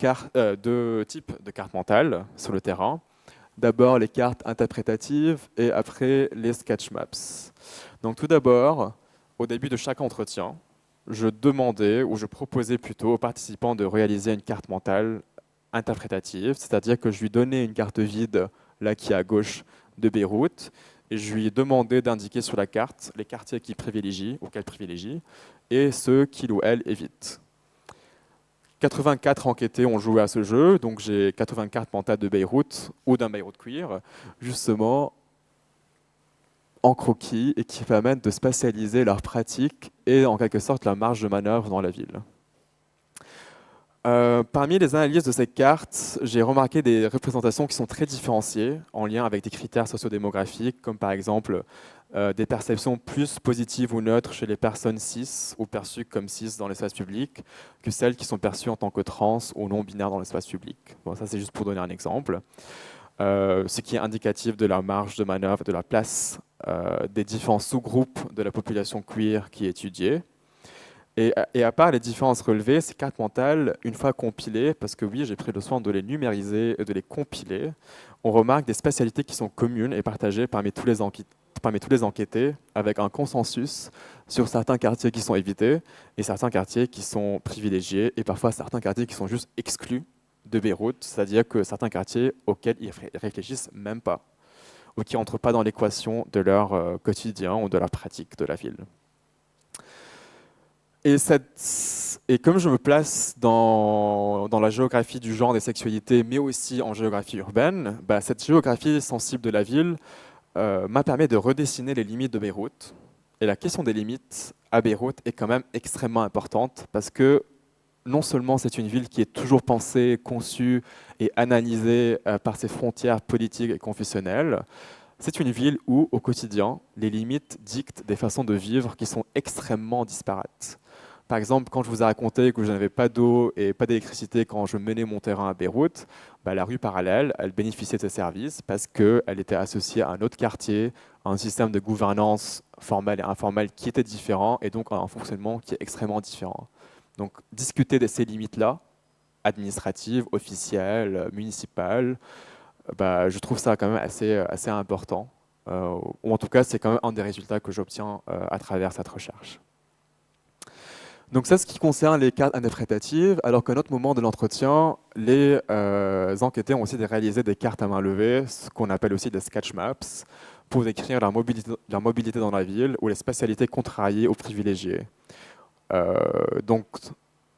types de cartes mentales sur le terrain. D'abord les cartes interprétatives et après les sketch maps. Donc tout d'abord, au début de chaque entretien, je demandais, ou je proposais plutôt aux participants de réaliser une carte mentale interprétative, c'est-à-dire que je lui donnais une carte vide, là qui est à gauche de Beyrouth, et je lui demandais d'indiquer sur la carte les quartiers qu'il privilégie ou qu'elle privilégie, et ceux qu'il ou elle évite. 84 enquêtés ont joué à ce jeu, donc j'ai 84 cartes mentales de Beyrouth ou d'un Beyrouth queer, justement en croquis et qui permettent de spatialiser leur pratique et en quelque sorte leur marge de manœuvre dans la ville. Parmi les analyses de ces cartes, j'ai remarqué des représentations qui sont très différenciées en lien avec des critères sociodémographiques, comme par exemple des perceptions plus positives ou neutres chez les personnes cis ou perçues comme cis dans l'espace public que celles qui sont perçues en tant que trans ou non-binaires dans l'espace public. Bon, ça c'est juste pour donner un exemple. Ce qui est indicatif de la marge de manœuvre, de la place des différents sous-groupes de la population queer qui est étudiée. Et à part les différences relevées, ces cartes mentales, une fois compilées, parce que oui, j'ai pris le soin de les numériser et de les compiler, on remarque des spécialités qui sont communes et partagées parmi tous les enquêtés, avec un consensus sur certains quartiers qui sont évités et certains quartiers qui sont privilégiés, et parfois certains quartiers qui sont juste exclus de Beyrouth, c'est-à-dire que certains quartiers auxquels ils réfléchissent même pas, ou qui n'entrent pas dans l'équation de leur quotidien ou de leur pratique de la ville. Et comme je me place dans la géographie du genre des sexualités, mais aussi en géographie urbaine, cette géographie sensible de la ville m'a permis de redessiner les limites de Beyrouth. Et la question des limites à Beyrouth est quand même extrêmement importante parce que non seulement c'est une ville qui est toujours pensée, conçue et analysée par ses frontières politiques et confessionnelles, c'est une ville où, au quotidien, les limites dictent des façons de vivre qui sont extrêmement disparates. Par exemple, quand je vous ai raconté que je n'avais pas d'eau et pas d'électricité quand je menais mon terrain à Beyrouth, la rue parallèle, elle bénéficiait de ces services parce qu'elle était associée à un autre quartier, à un système de gouvernance formelle et informelle qui était différent et donc à un fonctionnement qui est extrêmement différent. Donc discuter de ces limites-là, administratives, officielles, municipales, je trouve ça quand même assez important. Ou en tout cas, c'est quand même un des résultats que j'obtiens à travers cette recherche. Donc ça, ce qui concerne les cartes interprétatives, alors qu'à un autre moment de l'entretien, les enquêtés ont aussi réalisé des cartes à main levée, ce qu'on appelle aussi des sketch maps, pour décrire leur mobilité dans la ville ou les spatialités contrariées ou privilégiées. Donc,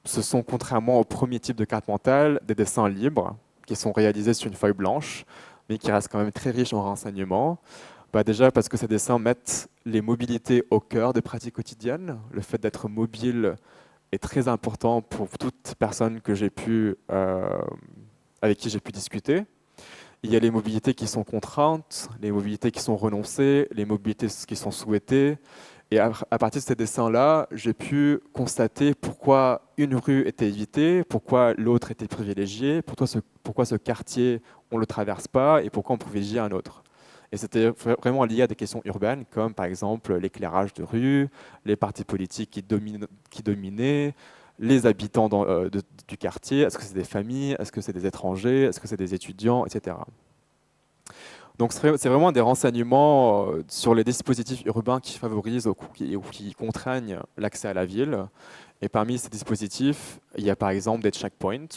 ce sont, contrairement au premier type de carte mentale, des dessins libres qui sont réalisés sur une feuille blanche, mais qui restent quand même très riches en renseignements. Déjà parce que ces dessins mettent les mobilités au cœur des pratiques quotidiennes. Le fait d'être mobile est très important pour toute personne avec qui j'ai pu discuter. Il y a les mobilités qui sont contraintes, les mobilités qui sont renoncées, les mobilités qui sont souhaitées. Et à partir de ces dessins-là, j'ai pu constater pourquoi une rue était évitée, pourquoi l'autre était privilégiée, pourquoi ce quartier, on ne le traverse pas et pourquoi on privilégie un autre. Et c'était vraiment lié à des questions urbaines, comme par exemple l'éclairage de rue, les partis politiques qui dominaient, les habitants du quartier, est-ce que c'est des familles, est-ce que c'est des étrangers, est-ce que c'est des étudiants, etc. Donc c'est vraiment des renseignements sur les dispositifs urbains qui favorisent ou qui contraignent l'accès à la ville. Et parmi ces dispositifs, il y a par exemple des checkpoints,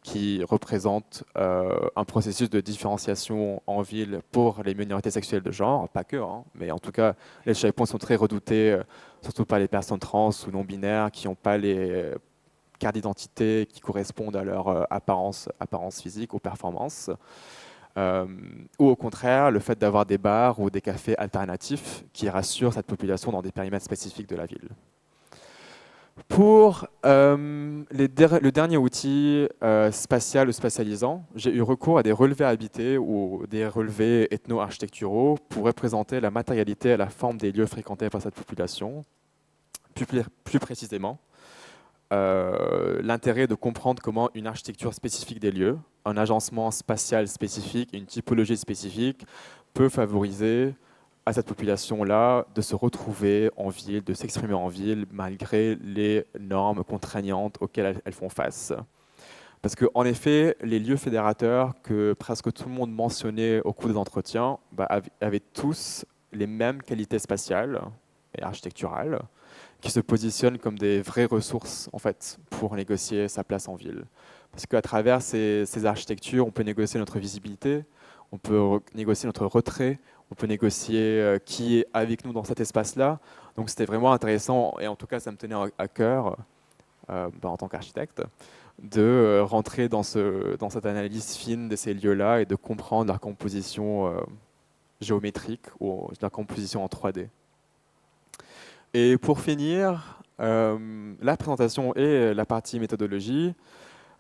qui représente un processus de différenciation en ville pour les minorités sexuelles de genre, pas que, mais en tout cas, les checkpoints sont très redoutés, surtout par les personnes trans ou non-binaires qui n'ont pas les cartes d'identité qui correspondent à leur apparence physique ou performance. Ou au contraire, le fait d'avoir des bars ou des cafés alternatifs qui rassurent cette population dans des périmètres spécifiques de la ville. Pour le dernier outil spatial ou spatialisant, j'ai eu recours à des relevés habités ou des relevés ethno-architecturaux pour représenter la matérialité et la forme des lieux fréquentés par cette population. Plus précisément, l'intérêt de comprendre comment une architecture spécifique des lieux, un agencement spatial spécifique, une typologie spécifique peut favoriser à cette population-là de se retrouver en ville, de s'exprimer en ville, malgré les normes contraignantes auxquelles elles font face. Parce qu'en effet, les lieux fédérateurs que presque tout le monde mentionnait au cours des entretiens avaient tous les mêmes qualités spatiales et architecturales, qui se positionnent comme des vraies ressources en fait, pour négocier sa place en ville. Parce qu'à travers ces architectures, on peut négocier notre visibilité, on peut négocier notre retrait, on peut négocier qui est avec nous dans cet espace-là. Donc c'était vraiment intéressant, et en tout cas ça me tenait à cœur, en tant qu'architecte, de rentrer dans cette analyse fine de ces lieux-là et de comprendre leur composition géométrique ou leur composition en 3D. Et pour finir, la présentation et la partie méthodologie,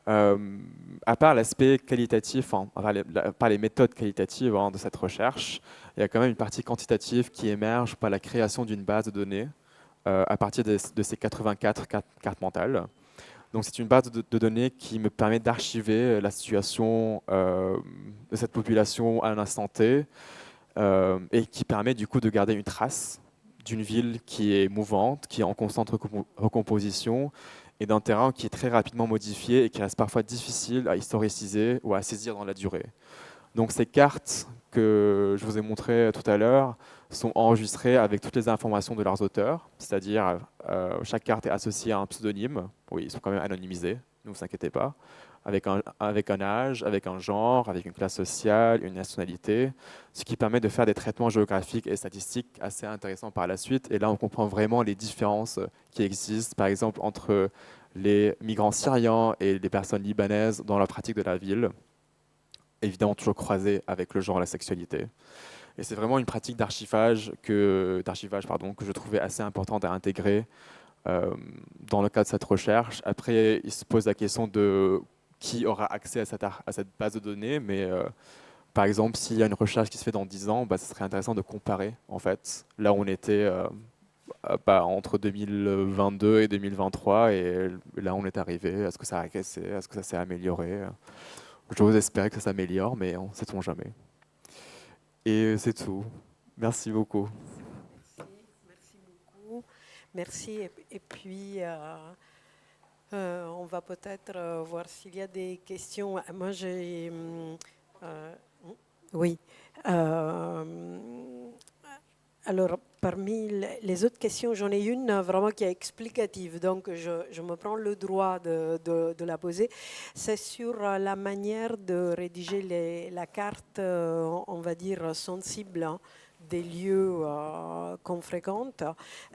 à part l'aspect qualitatif, par les méthodes qualitatives de cette recherche, il y a quand même une partie quantitative qui émerge par la création d'une base de données à partir de ces 84 cartes mentales. Donc c'est une base de données qui me permet d'archiver la situation de cette population à un instant T et qui permet du coup de garder une trace d'une ville qui est mouvante, qui est en constante recomposition et d'un terrain qui est très rapidement modifié et qui reste parfois difficile à historiciser ou à saisir dans la durée. Donc ces cartes que je vous ai montrées tout à l'heure sont enregistrées avec toutes les informations de leurs auteurs, c'est-à-dire chaque carte est associée à un pseudonyme. Oui, ils sont quand même anonymisés, ne vous inquiétez pas, avec un âge, avec un genre, avec une classe sociale, une nationalité, ce qui permet de faire des traitements géographiques et statistiques assez intéressants par la suite. Et là, on comprend vraiment les différences qui existent, par exemple, entre les migrants syriens et les personnes libanaises dans la pratique de la ville, évidemment toujours croisées avec le genre et la sexualité. Et c'est vraiment une pratique d'archivage que je trouvais assez importante à intégrer dans le cadre de cette recherche. Après, il se pose la question de qui aura accès à cette base de données, mais par exemple, s'il y a une recherche qui se fait dans 10 ans, ce serait intéressant de comparer en fait, là où on était entre 2022 et 2023, et là où on est arrivé, est-ce que ça a régressé, est-ce que ça s'est amélioré. J'ose espérer que ça s'améliore, mais on ne sait-on jamais. Et c'est tout. Merci beaucoup. Merci beaucoup. Merci. Et puis, on va peut-être voir s'il y a des questions. Moi, j'ai... oui. Alors, parmi les autres questions, j'en ai une vraiment qui est explicative, donc je me prends le droit de la poser. C'est sur la manière de rédiger la carte, on va dire, sensible des lieux qu'on fréquente.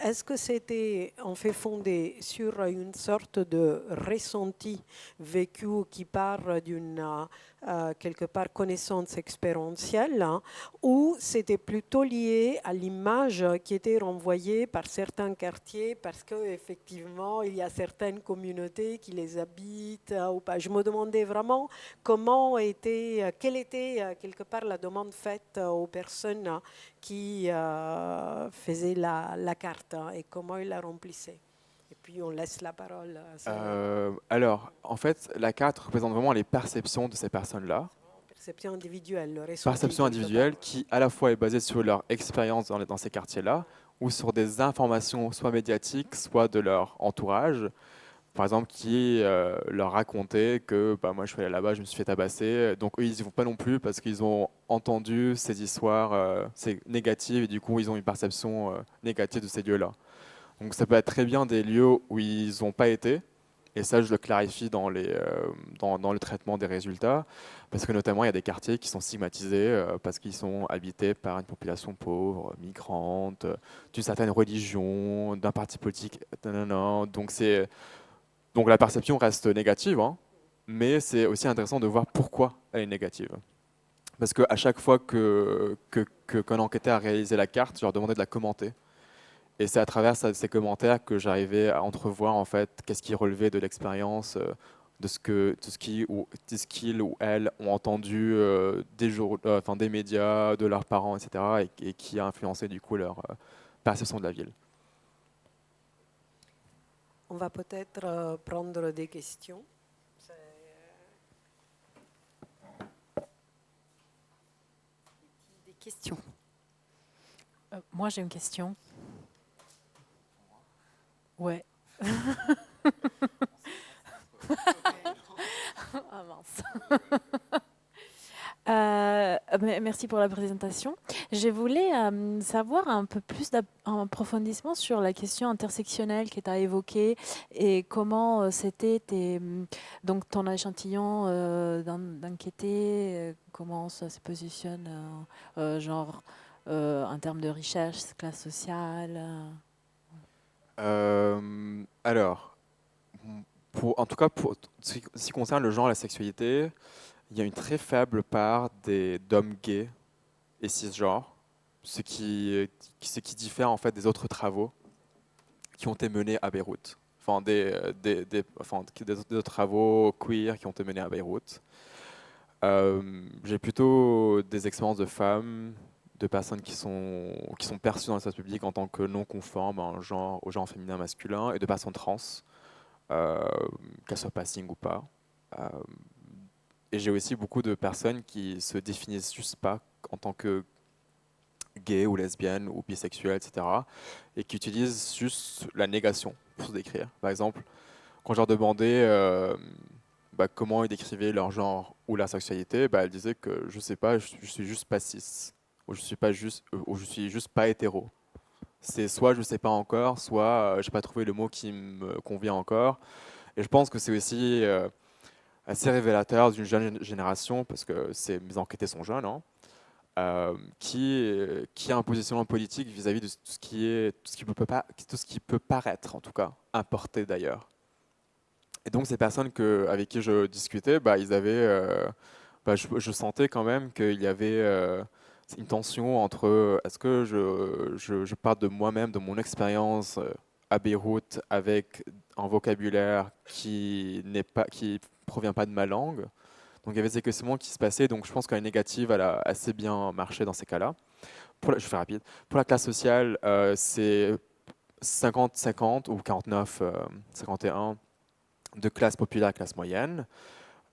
Est-ce que c'était en fait fondé sur une sorte de ressenti vécu qui part d'une quelque part connaissance expérientielle, ou c'était plutôt lié à l'image qui était renvoyée par certains quartiers parce qu'effectivement il y a certaines communautés qui les habitent ou pas. Je me demandais vraiment quelle était quelque part la demande faite aux personnes qui faisaient la carte et comment ils la remplissaient. Et puis on laisse la parole à alors, en fait, la carte représente vraiment les perceptions de ces personnes-là. perception individuelle, le ressenti. Perception individuelle qui, à la fois, est basée sur leur expérience dans ces quartiers-là ou sur des informations soit médiatiques, soit de leur entourage. Par exemple, qui leur racontait que moi je suis allé là-bas, je me suis fait tabasser. Donc eux, ils n'y vont pas non plus parce qu'ils ont entendu ces histoires négatives et du coup, ils ont une perception négative de ces lieux-là. Donc ça peut être très bien des lieux où ils n'ont pas été. Et ça, je le clarifie dans le traitement des résultats, parce que notamment, il y a des quartiers qui sont stigmatisés parce qu'ils sont habités par une population pauvre, migrante, d'une certaine religion, d'un parti politique. Donc la perception reste négative, hein, mais c'est aussi intéressant de voir pourquoi elle est négative. Parce qu'à chaque fois qu'un enquêteur a réalisé la carte, je leur demandais de la commenter. Et c'est à travers ces commentaires que j'arrivais à entrevoir en fait qu'est-ce qui relevait de l'expérience, de ce qu'ils ou elles ont entendu des médias, de leurs parents, etc. et qui a influencé du coup leur perception de la ville. on va peut-être prendre des questions. Des questions. Moi, j'ai une question. Ouais. Ah mince. Merci pour la présentation. Je voulais savoir un peu plus d'approfondissement sur la question intersectionnelle que tu as évoquée et comment c'était donc ton échantillon d'enquêter, comment ça se positionne, genre en termes de richesse, classe sociale. Alors, en tout cas, pour ce qui concerne le genre et la sexualité, il y a une très faible part d'hommes gays et cisgenres, ce qui diffère en fait des autres travaux qui ont été menés à Beyrouth. Enfin, des autres travaux queer qui ont été menés à Beyrouth. J'ai plutôt des expériences de femmes, de personnes qui sont perçues dans l'espace public en tant que non conformes au genre féminin masculin, et de personnes trans, qu'elles soient passing ou pas. Euh, et j'ai aussi beaucoup de personnes qui se définissent juste pas en tant que gay ou lesbienne ou bisexuelle, etc. et qui utilisent juste la négation pour se décrire. Par exemple, quand je leur demandais comment ils décrivaient leur genre ou leur sexualité, elles disaient que je sais pas, je suis juste pas cis, ou je suis juste pas hétéro. C'est soit je sais pas encore, soit j'ai pas trouvé le mot qui me convient encore. Et je pense que c'est aussi assez révélateur d'une jeune génération, parce que mes enquêtés sont jeunes, hein, qui a un positionnement politique vis-à-vis de tout ce qui peut paraître, en tout cas, importé d'ailleurs. Et donc ces personnes avec qui je discutais, ils avaient, je sentais quand même qu'il y avait une tension entre est-ce que je parle de moi-même, de mon expérience à Beyrouth avec un vocabulaire qui provient pas de ma langue. Donc il y avait ces questionnements qui se passaient, donc je pense qu'une négative, elle a assez bien marché dans ces cas-là. Je fais rapide. Pour la classe sociale, c'est 50-50 ou 49-51 de classe populaire et classe moyenne.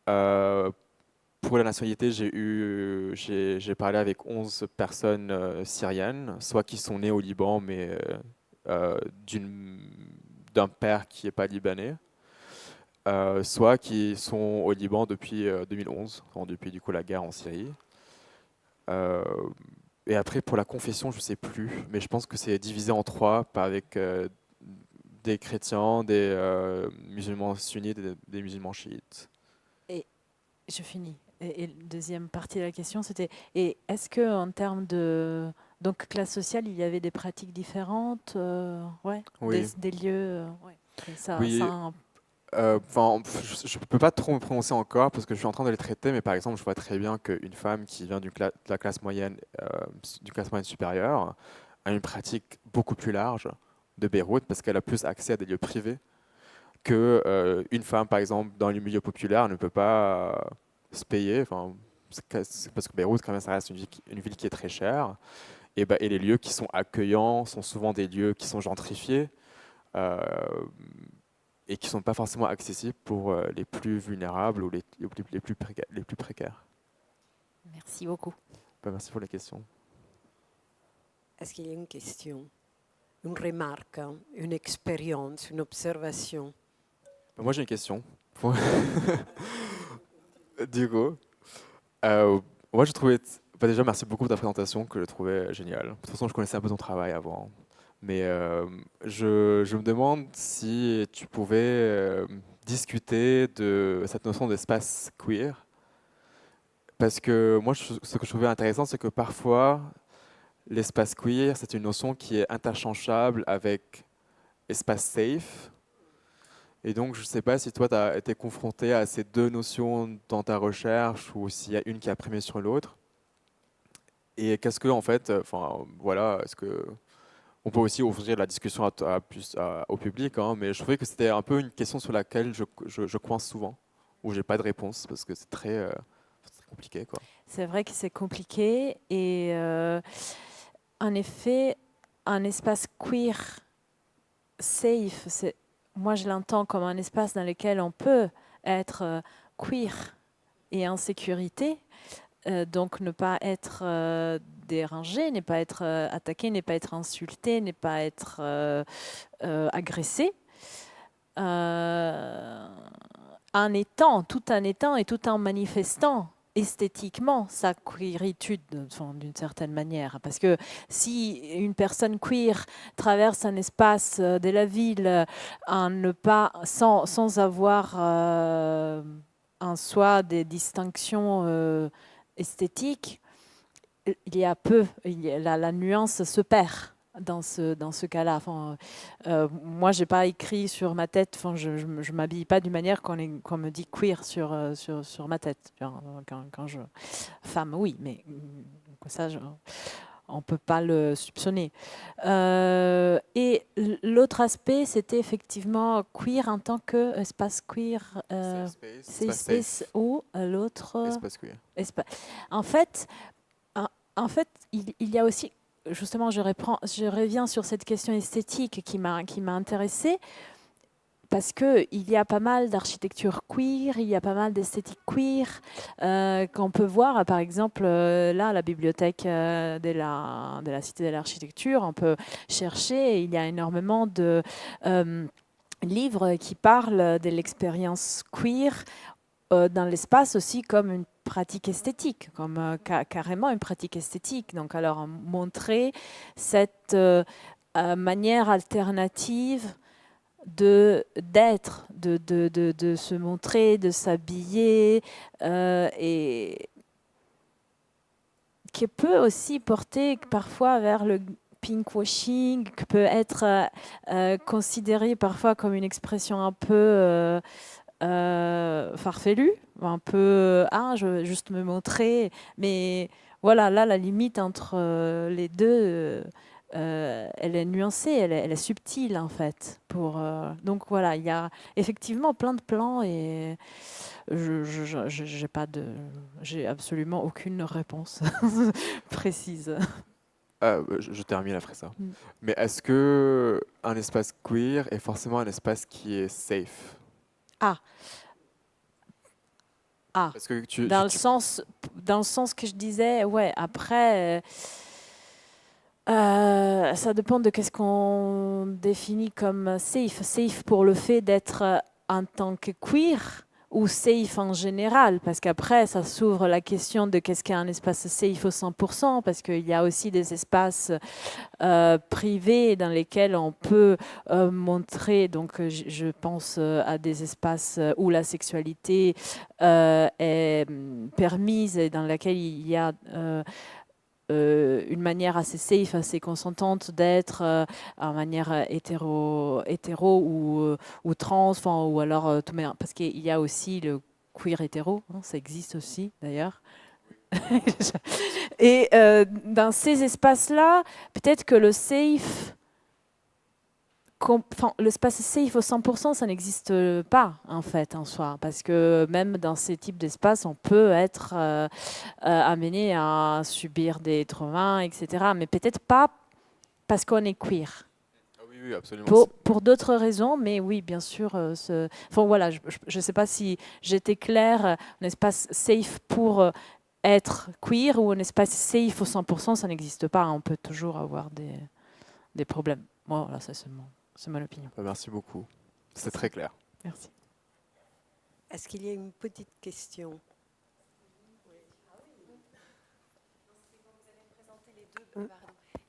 Pour la nationalité, j'ai parlé avec 11 personnes syriennes, soit qui sont nées au Liban, mais d'un père qui n'est pas libanais, soit qui sont au Liban depuis 2011, depuis du coup la guerre en Syrie. Et après, pour la confession, je ne sais plus, mais je pense que c'est divisé en trois, avec des chrétiens, des musulmans sunnites et des musulmans chiites. Et je finis. Et la deuxième partie de la question, c'était est-ce que en termes de donc classe sociale, il y avait des pratiques différentes, ouais, Oui. des lieux, ouais. Oui. Je ne peux pas trop me prononcer encore parce que je suis en train de les traiter, mais par exemple, je vois très bien qu'une femme qui vient de la classe moyenne, supérieure, a une pratique beaucoup plus large de Beyrouth parce qu'elle a plus accès à des lieux privés que une femme, par exemple, dans les milieux populaires ne peut pas se payer. C'est parce que Beyrouth, quand même, ça reste une ville qui est très chère. Et les lieux qui sont accueillants sont souvent des lieux qui sont gentrifiés. Et qui ne sont pas forcément accessibles pour les plus vulnérables ou les plus précaires. Merci beaucoup. Merci pour la question. Est-ce qu'il y a une question, une remarque, une expérience, une observation? Moi, j'ai une question. Du coup, moi, je trouvais... déjà, merci beaucoup de ta présentation, que je trouvais géniale. De toute façon, je connaissais un peu ton travail avant. Mais je me demande si tu pouvais discuter de cette notion d'espace queer. Parce que moi, ce que je trouvais intéressant, c'est que parfois, l'espace queer, c'est une notion qui est interchangeable avec espace safe. Et donc, je ne sais pas si toi, tu as été confronté à ces deux notions dans ta recherche ou s'il y a une qui a primé sur l'autre. Et qu'est-ce que, en fait, voilà, est-ce que... On peut aussi ouvrir la discussion au public, hein, mais je trouvais que c'était un peu une question sur laquelle je coince souvent, où j'ai pas de réponse, parce que c'est très compliqué, quoi. C'est vrai que c'est compliqué et en effet, un espace queer safe, moi je l'entends comme un espace dans lequel on peut être queer et en sécurité, donc ne pas être dérangé, ne pas être attaqué, ne pas être insulté, ne pas être agressé, tout en étant et tout en manifestant esthétiquement sa queeritude d'une certaine manière. Parce que si une personne queer traverse un espace de la ville sans avoir en soi des distinctions esthétiques, la nuance se perd dans ce cas-là. Moi, j'ai pas écrit sur ma tête. Je m'habille pas d'une manière qu'on me dit queer sur ma tête. Quand je femme, oui, mais ça, on peut pas le soupçonner. Et l'autre aspect, c'était effectivement queer en tant que espace queer. Safe space, ou l'autre espace queer. En fait, il y a aussi, justement, je reviens sur cette question esthétique qui m'a intéressée, parce qu'il y a pas mal d'architecture queer, il y a pas mal d'esthétique queer qu'on peut voir, par exemple, là, à la bibliothèque de la Cité de l'Architecture, on peut chercher, et il y a énormément de livres qui parlent de l'expérience queer dans l'espace aussi comme une pratique esthétique, comme carrément une pratique esthétique. Donc alors montrer cette manière alternative d'être, de se montrer, de s'habiller, et qui peut aussi porter parfois vers le pinkwashing, qui peut être considéré parfois comme une expression un peu farfelu, un peu je veux juste me montrer, mais voilà, là la limite entre les deux, elle est nuancée, elle est subtile en fait. Donc voilà, il y a effectivement plein de plans et j'ai absolument aucune réponse précise. Je termine après ça. Mais est-ce que un espace queer est forcément un espace qui est safe? Parce que dans le sens que je disais, ouais, après, ça dépend de qu'est-ce qu'on définit comme safe. Safe pour le fait d'être en tant que queer ou safe en général, parce qu'après, ça s'ouvre la question de qu'est-ce qu'est un espace safe au 100%, parce qu'il y a aussi des espaces privés dans lesquels on peut montrer, donc je pense à des espaces où la sexualité est permise et dans laquelle il y a une manière assez safe, assez consentante d'être en manière hétéro ou trans, ou alors parce qu'il y a aussi le queer hétéro, hein, ça existe aussi d'ailleurs. Et dans ces espaces-là, peut-être que le safe, l'espace safe au 100%, ça n'existe pas en fait en soi, parce que même dans ces types d'espaces, on peut être amené à subir des traumas, etc. Mais peut-être pas parce qu'on est queer. Oui, absolument. Pour d'autres raisons, mais oui, bien sûr. Voilà, je ne sais pas si j'étais claire. Un espace safe pour être queer ou un espace safe au 100%, ça n'existe pas. On peut toujours avoir des problèmes. Moi, voilà, ça c'est mon opinion. Merci beaucoup. C'est très clair. Merci. Est-ce qu'il y a une petite question?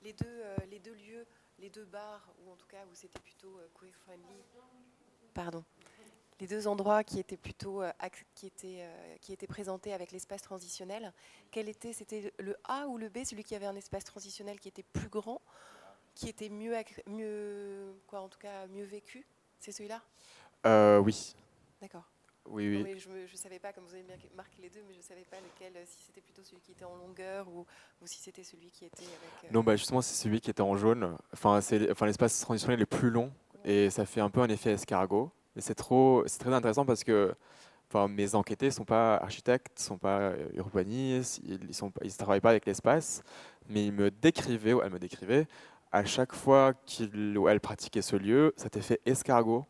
Les deux lieux, les deux bars, ou en tout cas où c'était plutôt queer friendly. Pardon. Les deux endroits qui étaient plutôt qui étaient présentés avec l'espace transitionnel. C'était le A ou le B, celui qui avait un espace transitionnel qui était plus grand, qui était mieux vécu. C'est celui-là? Oui. D'accord. Oui. Non, mais je ne savais pas, comme vous avez bien marqué les deux, mais je ne savais pas lequel, si c'était plutôt celui qui était en longueur ou si c'était celui qui était avec... Non, justement, c'est celui qui était en jaune. L'espace transitionnel est plus long et ça fait un peu un effet escargot. Et c'est très intéressant parce que mes enquêtés ne sont pas architectes, ne sont pas urbanistes, ils ne travaillent pas avec l'espace, mais elle me décrivait, à chaque fois qu'il ou elle pratiquait ce lieu, cet effet escargot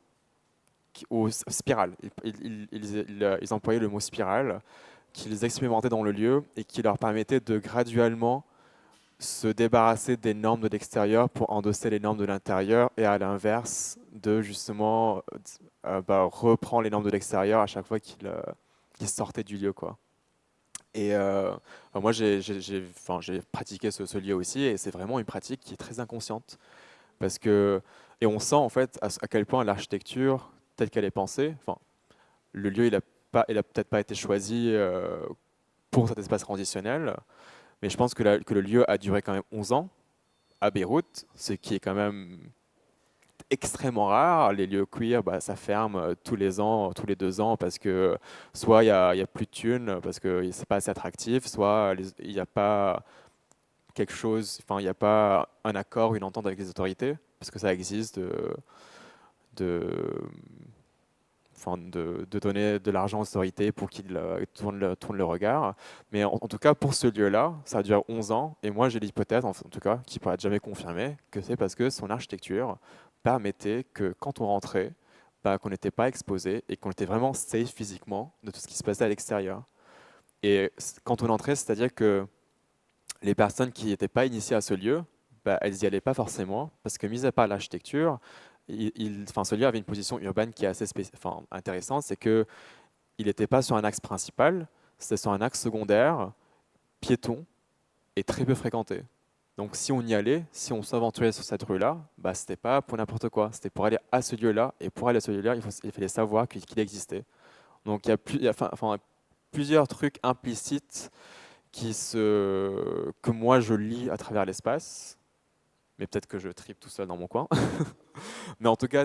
aux spirales. Ils employaient le mot spirale, qu'ils expérimentaient dans le lieu et qui leur permettait de graduellement se débarrasser des normes de l'extérieur pour endosser les normes de l'intérieur, et à l'inverse de justement reprendre les normes de l'extérieur à chaque fois qu'ils sortaient du lieu, quoi. Et moi j'ai pratiqué ce lieu aussi, et c'est vraiment une pratique qui est très inconsciente parce que, et on sent en fait à quel point l'architecture telle qu'elle est pensée, enfin le lieu il a peut-être pas été choisi pour cet espace transitionnel, mais je pense que le lieu a duré quand même 11 ans à Beyrouth, ce qui est quand même extrêmement rare. Les lieux queer, ça ferme tous les ans, tous les 2 ans, parce que soit il y a plus de thunes, parce que c'est pas assez attractif, soit il n'y a pas quelque chose, enfin il n'y a pas un accord, une entente avec les autorités, parce que ça existe de, de donner de l'argent aux autorités pour qu'ils tournent le regard. Mais en tout cas, pour ce lieu-là, ça a duré 11 ans. Et moi, j'ai l'hypothèse, en tout cas, qui ne pourra être jamais confirmée, que c'est parce que son architecture permettait que quand on rentrait, qu'on n'était pas exposé et qu'on était vraiment safe physiquement de tout ce qui se passait à l'extérieur. Et quand on entrait, c'est-à-dire que les personnes qui n'étaient pas initiées à ce lieu, elles n'y allaient pas forcément, parce que mis à part l'architecture, ce lieu avait une position urbaine qui est assez intéressante, c'est qu'il n'était pas sur un axe principal, c'était sur un axe secondaire, piéton, et très peu fréquenté. Donc si on y allait, si on s'aventurait sur cette rue-là, c'était pas pour n'importe quoi, c'était pour aller à ce lieu-là, et pour aller à ce lieu-là, il fallait savoir qu'il existait. Donc il y a plusieurs trucs implicites que moi je lis à travers l'espace, mais peut-être que je tripe tout seul dans mon coin. Mais en tout cas,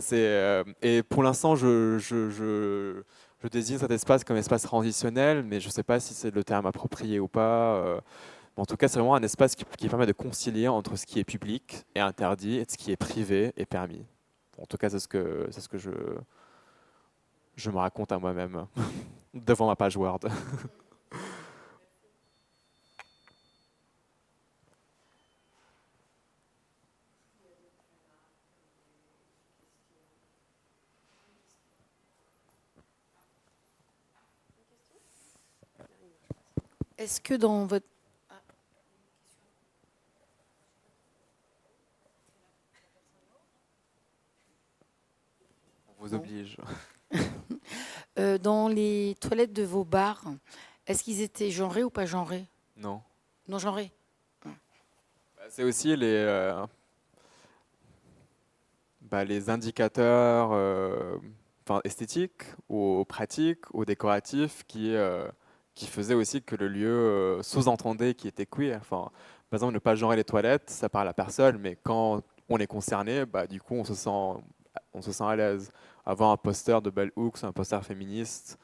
et pour l'instant, je désigne cet espace comme espace transitionnel, mais je ne sais pas si c'est le terme approprié ou pas. En tout cas, c'est vraiment un espace qui permet de concilier entre ce qui est public et interdit et ce qui est privé et permis. En tout cas, c'est ce que je me raconte à moi-même devant ma page Word. Est-ce que dans votre... On vous oblige. Dans les toilettes de vos bars, est-ce qu'ils étaient genrés ou pas genrés? Non. Non genrés. C'est aussi les indicateurs esthétiques ou pratiques ou décoratifs qui faisaient aussi que le lieu sous-entendait qu'il était queer. Enfin, par exemple, ne pas genrer les toilettes, ça parle à personne, mais quand on est concerné, du coup, on se sent à l'aise. Avoir un poster de Bell Hooks, un poster féministe,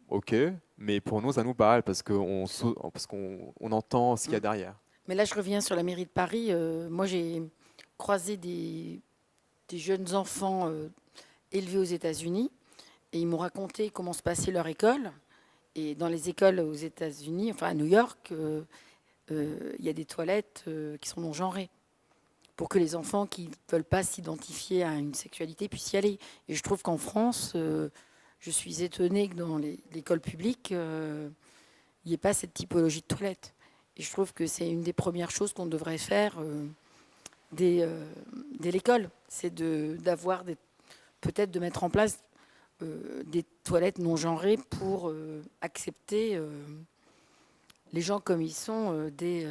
ok, mais pour nous, ça nous parle parce qu'on entend ce qu'il y a derrière. Mais là, je reviens sur la mairie de Paris. Moi, j'ai croisé des jeunes enfants élevés aux États-Unis et ils m'ont raconté comment se passait leur école. Et dans les écoles aux États-Unis, enfin à New York, il y a des toilettes qui sont non genrées pour que les enfants qui ne veulent pas s'identifier à une sexualité puissent y aller. Et je trouve qu'en France, je suis étonnée que dans l'école publique, il n'y ait pas cette typologie de toilette. Et je trouve que c'est une des premières choses qu'on devrait faire dès l'école. C'est d'avoir peut-être de mettre en place des toilettes non genrées pour accepter les gens comme ils sont dès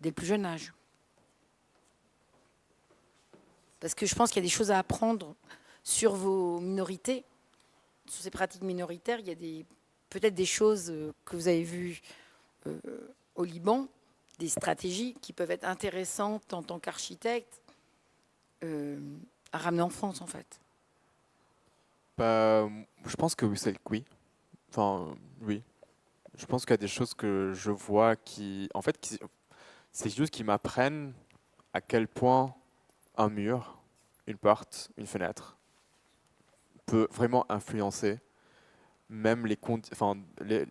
le plus jeune âge. Parce que je pense qu'il y a des choses à apprendre sur vos minorités, sur ces pratiques minoritaires. Il y a peut-être des choses que vous avez vues au Liban, des stratégies qui peuvent être intéressantes en tant qu'architecte à ramener en France, en fait. Je pense que oui. Enfin, oui. Je pense qu'il y a des choses que je vois c'est juste qui m'apprennent à quel point un mur, une porte, une fenêtre peut vraiment influencer même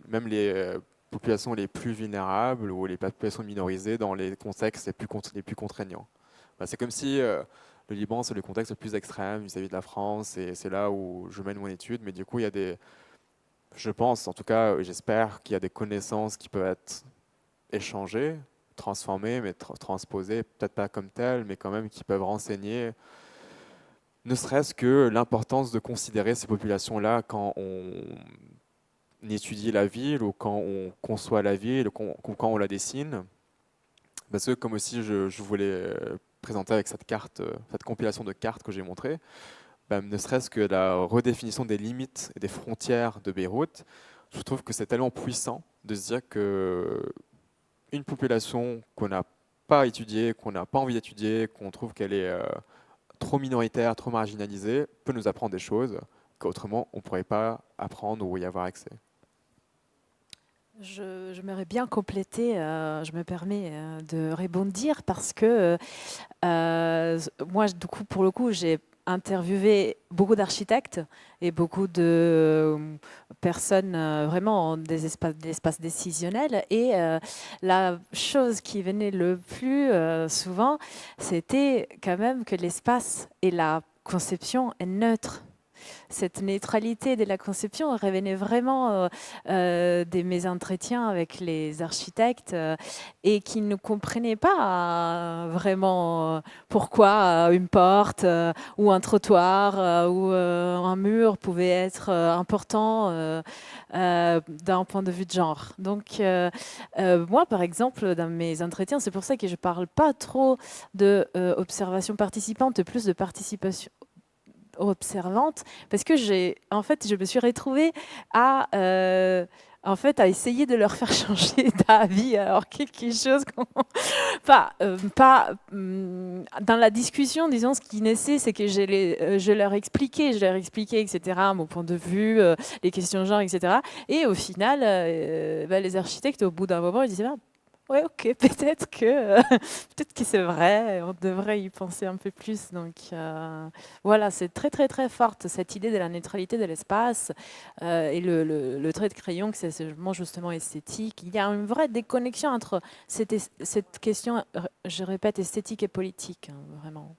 même les populations les plus vulnérables ou les populations minorisées dans les contextes les plus contraignants. C'est comme si le Liban, c'est le contexte le plus extrême vis-à-vis de la France, et c'est là où je mène mon étude. Mais du coup, il y a je pense, en tout cas, j'espère qu'il y a des connaissances qui peuvent être échangées, transformées, mais transposées, peut-être pas comme telles, mais quand même qui peuvent renseigner, ne serait-ce que l'importance de considérer ces populations-là quand on étudie la ville ou quand on conçoit la ville ou quand on la dessine. Parce que comme aussi je voulais présenter avec cette carte, cette compilation de cartes que j'ai montrée, ne serait-ce que la redéfinition des limites et des frontières de Beyrouth, je trouve que c'est tellement puissant de se dire que une population qu'on n'a pas étudiée, qu'on n'a pas envie d'étudier, qu'on trouve qu'elle est trop minoritaire, trop marginalisée, peut nous apprendre des choses qu'autrement on ne pourrait pas apprendre ou y avoir accès. Je m'aurais bien complété, je me permets de rebondir parce que moi, du coup, pour le coup, j'ai interviewé beaucoup d'architectes et beaucoup de personnes vraiment des espaces décisionnels. Et la chose qui venait le plus souvent, c'était quand même que l'espace et la conception est neutre. Cette neutralité de la conception revenait vraiment de mes entretiens avec les architectes et qui ne comprenaient pas vraiment pourquoi une porte ou un trottoir ou un mur pouvait être important d'un point de vue de genre. Donc moi, par exemple, dans mes entretiens, c'est pour ça que je ne parle pas trop d'observation participante, plus de participation observante, parce que en fait, je me suis retrouvée à à essayer de leur faire changer d'avis. Alors quelque chose dans la discussion, disons, ce qui naissait, c'est que je leur expliquais, etc., mon point de vue, les questions de genre, etc. Et au final, les architectes, au bout d'un moment, ils disaient ouais, ok, peut-être que c'est vrai, on devrait y penser un peu plus. Donc voilà, c'est très très très forte cette idée de la neutralité de l'espace et le trait de crayon, que c'est justement esthétique. Il y a une vraie déconnexion entre cette question, je répète, esthétique et politique, hein, vraiment.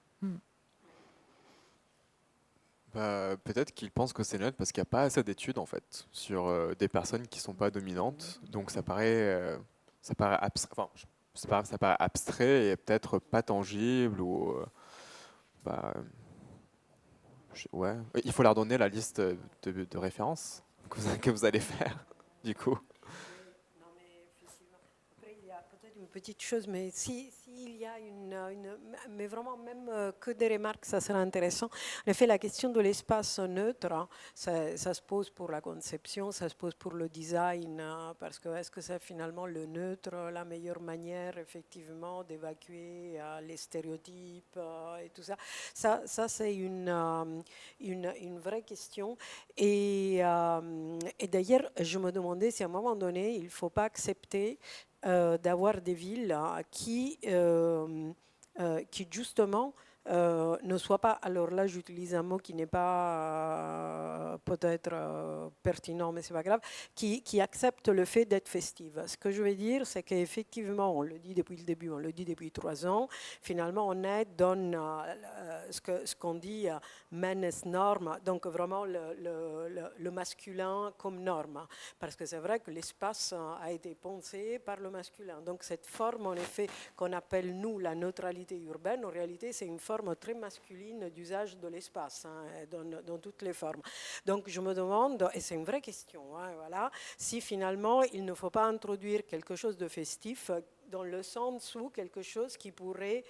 Peut-être qu'ils pensent que c'est neutre parce qu'il n'y a pas assez d'études en fait sur des personnes qui ne sont pas dominantes. Donc ça paraît abstrait, enfin, ça paraît abstrait et peut-être pas tangible ou bah, ouais. Il faut leur donner la liste de références que vous allez faire du coup. Non, mais effectivement. Après, il y a peut-être une petite chose, mais s'il y a mais vraiment même que des remarques, ça serait intéressant. En effet, la question de l'espace neutre, hein, ça se pose pour la conception, ça se pose pour le design, hein, parce que est-ce que c'est finalement le neutre la meilleure manière, effectivement, d'évacuer les stéréotypes et tout ça. Ça c'est une vraie question. Et d'ailleurs, je me demandais si à un moment donné, il ne faut pas accepter d'avoir des villes qui justement ne soient pas, alors là j'utilise un mot qui n'est pas peut-être pertinent, mais c'est pas grave, qui acceptent le fait d'être festive. Ce que je veux dire, c'est qu'effectivement, on le dit depuis le début, on le dit depuis 3 ans, finalement on est dans ce qu'on dit menace norme, donc vraiment le masculin comme norme, parce que c'est vrai que l'espace a été pensé par le masculin. Donc cette forme en effet qu'on appelle nous la neutralité urbaine, en réalité c'est une forme très masculine d'usage de l'espace, hein, dans toutes les formes. Donc je me demande, et c'est une vraie question, hein, voilà, si finalement il ne faut pas introduire quelque chose de festif dans le sens où quelque chose qui pourrait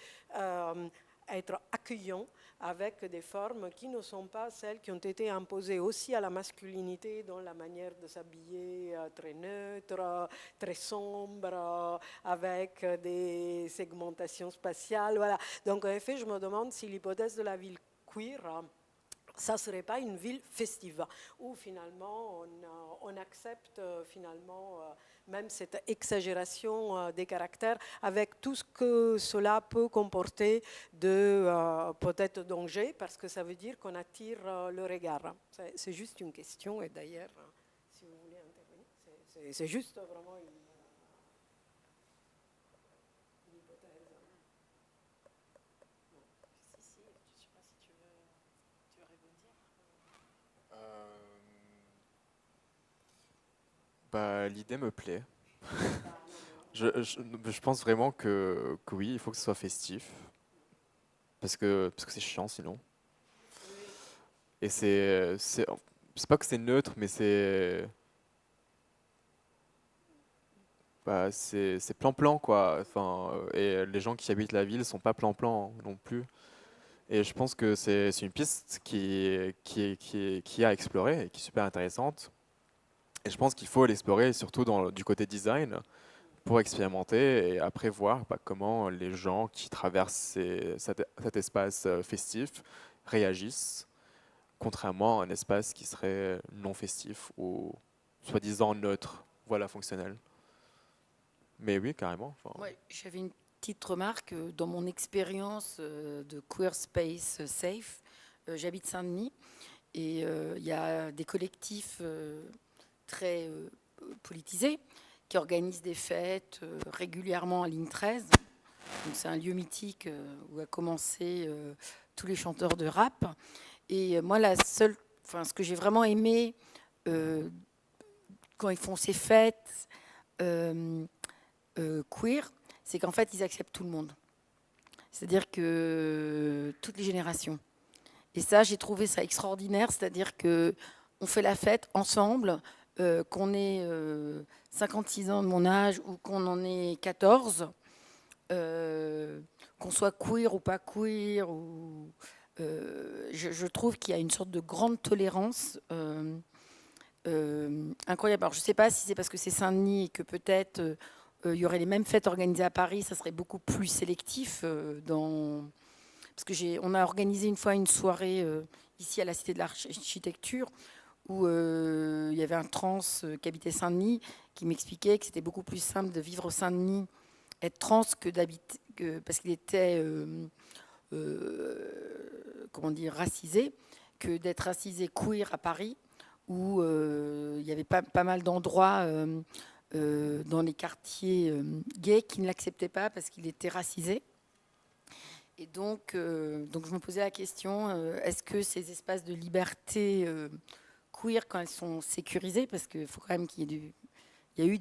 être accueillant avec des formes qui ne sont pas celles qui ont été imposées aussi à la masculinité dans la manière de s'habiller très neutre, très sombre, avec des segmentations spatiales. Voilà. Donc en effet, je me demande si l'hypothèse de la ville queer, ça ne serait pas une ville festive, où finalement on accepte finalement même cette exagération des caractères avec tout ce que cela peut comporter de peut-être danger, parce que ça veut dire qu'on attire le regard. C'est juste une question, et d'ailleurs, si vous voulez intervenir, c'est juste vraiment une hypothèse. Bah, l'idée me plaît. Je pense vraiment que oui, il faut que ce soit festif. Parce que c'est chiant sinon. Et c'est pas que c'est neutre, mais c'est plan-plan quoi. Enfin, et les gens qui habitent la ville sont pas plan-plan non plus. Et je pense que c'est une piste qui a à explorer et qui est super intéressante. Et je pense qu'il faut l'explorer surtout du côté design pour expérimenter et après voir comment les gens qui traversent cet espace festif réagissent, contrairement à un espace qui serait non festif ou soi-disant neutre, voilà, fonctionnel. Mais oui, carrément. Enfin, Ouais, j'avais une petite remarque dans mon expérience de Queer Space Safe. J'habite Saint-Denis et il y a des collectifs très politisés qui organisent des fêtes régulièrement à Ligne 13. Donc c'est un lieu mythique où a commencé tous les chanteurs de rap. Et moi, ce que j'ai vraiment aimé quand ils font ces fêtes queer, c'est qu'en fait, ils acceptent tout le monde. C'est-à-dire que toutes les générations. Et ça, j'ai trouvé ça extraordinaire. C'est-à-dire que on fait la fête ensemble, qu'on ait 56 ans de mon âge ou qu'on en ait 14, qu'on soit queer ou pas queer. Je trouve qu'il y a une sorte de grande tolérance incroyable. Alors, je ne sais pas si c'est parce que c'est Saint-Denis et que peut-être il y aurait les mêmes fêtes organisées à Paris, ça serait beaucoup plus sélectif. Parce que on a organisé une fois une soirée ici à la Cité de l'Architecture où il y avait un trans qui habitait Saint-Denis qui m'expliquait que c'était beaucoup plus simple de vivre Saint-Denis, être trans, parce qu'il était comment dire, racisé, que d'être racisé queer à Paris, où il y avait pas mal d'endroits dans les quartiers gays qui ne l'acceptaient pas parce qu'il était racisé. Et donc je me posais la question, est-ce que ces espaces de liberté queer, quand elles sont sécurisées, parce qu'il faut quand même qu'il y ait il y a eu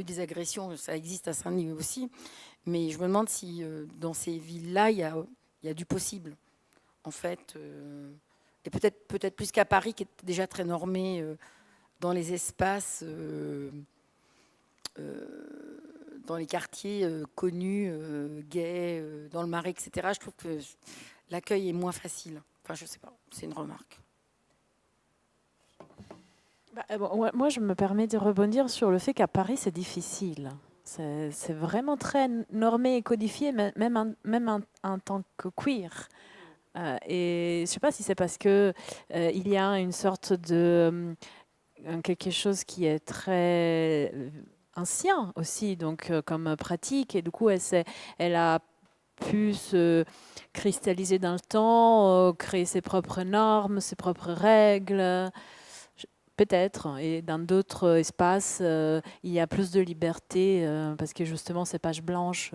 des agressions, ça existe à Saint-Denis aussi, mais je me demande si dans ces villes-là, il y a du possible, en fait. Et peut-être plus qu'à Paris, qui est déjà très normé dans les espaces, dans les quartiers connus, gays, dans le Marais, etc. Je trouve que l'accueil est moins facile. Enfin, je sais pas, c'est une remarque. Moi, je me permets de rebondir sur le fait qu'à Paris, c'est difficile. C'est vraiment très normé et codifié, même en tant que queer. Et je ne sais pas si c'est parce que il y a une sorte de quelque chose qui est très ancien aussi, donc comme pratique, et du coup, elle a pu se cristalliser dans le temps, créer ses propres normes, ses propres règles. Peut-être, et dans d'autres espaces, il y a plus de liberté parce que justement, ces pages blanches.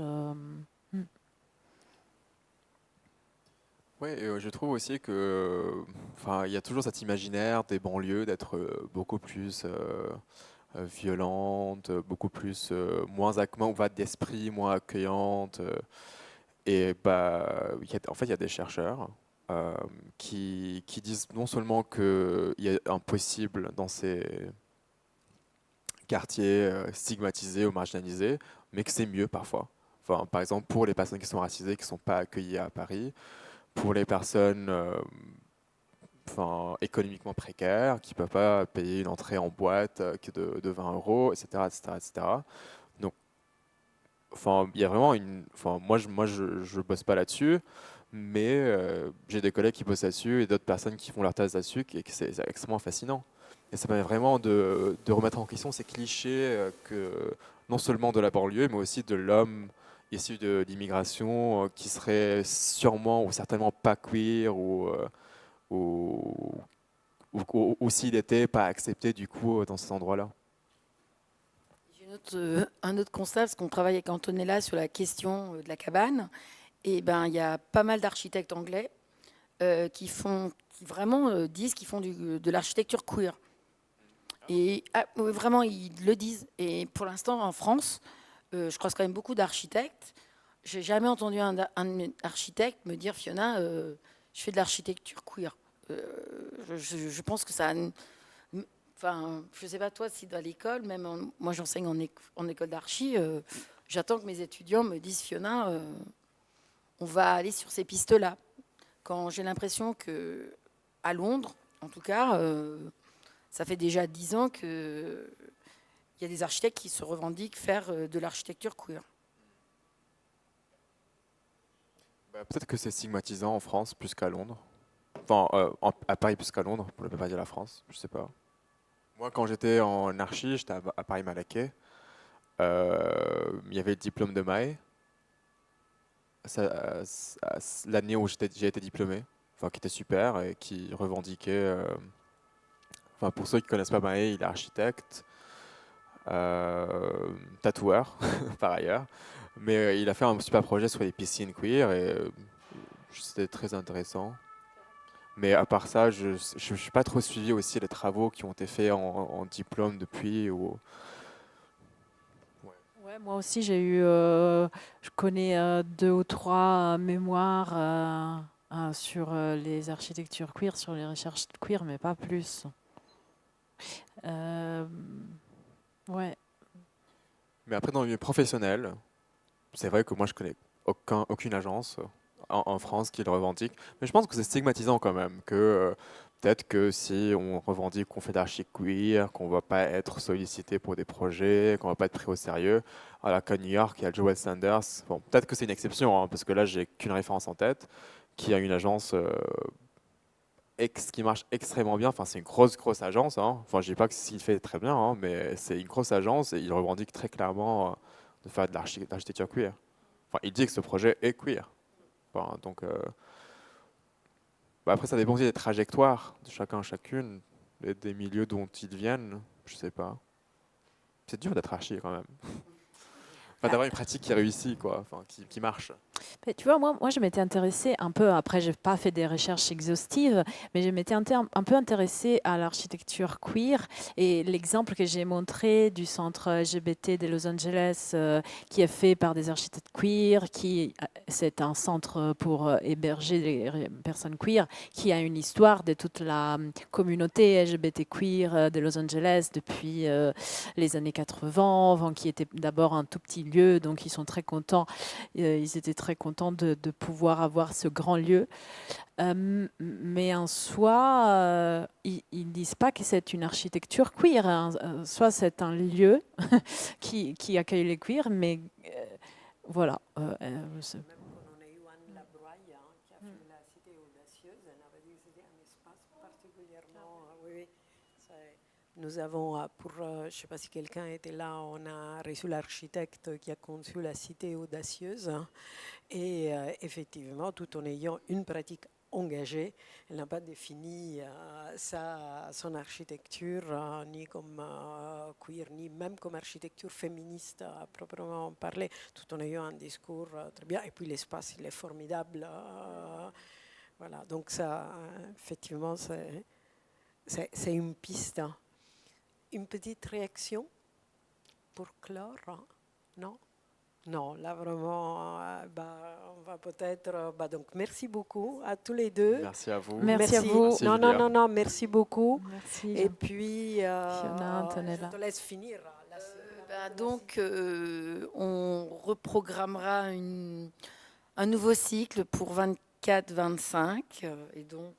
ouais, et, je trouve aussi que, enfin, il y a toujours cet imaginaire des banlieues d'être beaucoup plus violentes, beaucoup plus moins ouvertes d'esprit, moins accueillantes. Et bah, en fait, il y a des chercheurs qui disent non seulement qu'il y a un possible dans ces quartiers stigmatisés ou marginalisés, mais que c'est mieux parfois. Enfin, par exemple, pour les personnes qui sont racisées, qui ne sont pas accueillies à Paris, pour les personnes enfin, économiquement précaires, qui ne peuvent pas payer une entrée en boîte que de 20 euros, etc., etc., etc. Donc, enfin, il y a vraiment une. Enfin, je bosse pas là-dessus, mais j'ai des collègues qui bossent là-dessus et d'autres personnes qui font leur thèse là-dessus, et que c'est extrêmement fascinant. Et ça permet vraiment de remettre en question ces clichés que non seulement de la banlieue, mais aussi de l'homme issu de l'immigration qui serait sûrement ou certainement pas queer ou, ou s'il n'était pas accepté du coup dans ces endroits-là. J'ai un autre constat, parce qu'on travaille avec Antonella sur la question de la cabane. Et ben, il y a pas mal d'architectes anglais qui vraiment disent qu'ils font de l'architecture queer. Et oui, vraiment, ils le disent. Et pour l'instant, en France, je croise quand même beaucoup d'architectes. J'ai jamais entendu un architecte me dire, Fiona, je fais de l'architecture queer. Je pense que ça... Enfin, je sais pas toi si dans l'école, même moi j'enseigne en école d'archi, j'attends que mes étudiants me disent, Fiona, on va aller sur ces pistes-là. Quand j'ai l'impression que à Londres, en tout cas, ça fait déjà 10 ans qu'il y a des architectes qui se revendiquent faire de l'architecture queer. Bah, peut-être que c'est stigmatisant en France plus qu'à Londres. Enfin, à Paris plus qu'à Londres, pour ne pas dire la France, je sais pas. Moi, quand j'étais en archi, j'étais à Paris-Malaquais. Il y avait le diplôme de Maé. L'année où j'ai été diplômé, enfin, qui était super et qui revendiquait. Enfin, pour ceux qui connaissent pas Maé, il est architecte, tatoueur par ailleurs, mais il a fait un super projet sur les piscines queer et c'était très intéressant. Mais à part ça, je ne suis pas trop suivi aussi les travaux qui ont été faits en diplôme depuis. Ouais, moi aussi, je connais 2 ou 3 mémoires sur les architectures queer, sur les recherches queer, mais pas plus. Ouais. Mais après, dans le milieu professionnel, c'est vrai que moi, je connais aucune agence en France qui le revendique. Mais je pense que c'est stigmatisant quand même, que peut-être que si on revendique qu'on fait de l'archi queer, qu'on va pas être sollicité pour des projets, qu'on va pas être pris au sérieux, alors qu'à New York, il y a Joel Sanders. Bon, peut-être que c'est une exception, hein, parce que là, j'ai qu'une référence en tête, qui a une agence qui marche extrêmement bien. Enfin, c'est une grosse agence. Hein. Enfin, je dis pas que s'il fait très bien, hein, mais c'est une grosse agence et il revendique très clairement de faire de l'architecture queer. Enfin, il dit que ce projet est queer. Enfin, donc, bah après, ça dépend aussi des trajectoires de chacun, chacune, et des milieux dont ils viennent. Je sais pas. C'est dur d'être archi quand même. Enfin, d'avoir une pratique qui réussit, quoi. Enfin, qui marche. Mais tu vois, moi, je m'étais intéressée un peu, après, je n'ai pas fait des recherches exhaustives, mais je m'étais un peu intéressée à l'architecture queer. Et l'exemple que j'ai montré du centre LGBT de Los Angeles, qui est fait par des architectes queer, c'est un centre pour héberger les personnes queer, qui a une histoire de toute la communauté LGBT queer de Los Angeles depuis les années 80, qui était d'abord un tout petit lieu, donc ils sont très contents. Ils étaient très contents de pouvoir avoir ce grand lieu. Mais en soi, ils ne disent pas que c'est une architecture queer. Hein. Soit c'est un lieu qui accueille les queers, mais voilà. Même quand on a eu Anne Labroye qui a fait la cité audacieuse, elle avait dit que c'était un espace particulièrement... oui, nous avons, je ne sais pas si quelqu'un était là, on a reçu l'architecte qui a conçu la cité audacieuse. Et effectivement, tout en ayant une pratique engagée, elle n'a pas défini son architecture ni comme queer, ni même comme architecture féministe à proprement parler, tout en ayant un discours très bien. Et puis l'espace, il est formidable. Voilà, donc ça, effectivement, c'est une piste. Une petite réaction pour clore? Non? Non, là vraiment, on va peut-être... donc merci beaucoup à tous les deux. Merci à vous. Merci à vous. Merci, Non, Julia. non, merci beaucoup. Merci. Et puis, Fiona, Antonella. je te laisse finir. Donc, on reprogrammera un nouveau cycle pour 24-25. Et donc,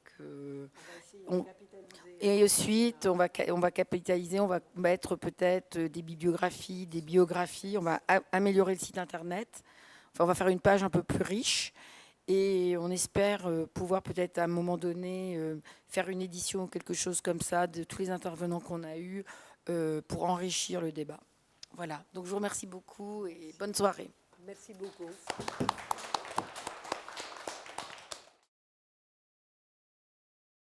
et ensuite, on va capitaliser, on va mettre peut-être des bibliographies, des biographies, on va améliorer le site internet. Enfin, on va faire une page un peu plus riche. Et on espère pouvoir peut-être à un moment donné faire une édition ou quelque chose comme ça de tous les intervenants qu'on a eus pour enrichir le débat. Voilà, donc je vous remercie beaucoup et bonne soirée. Merci beaucoup.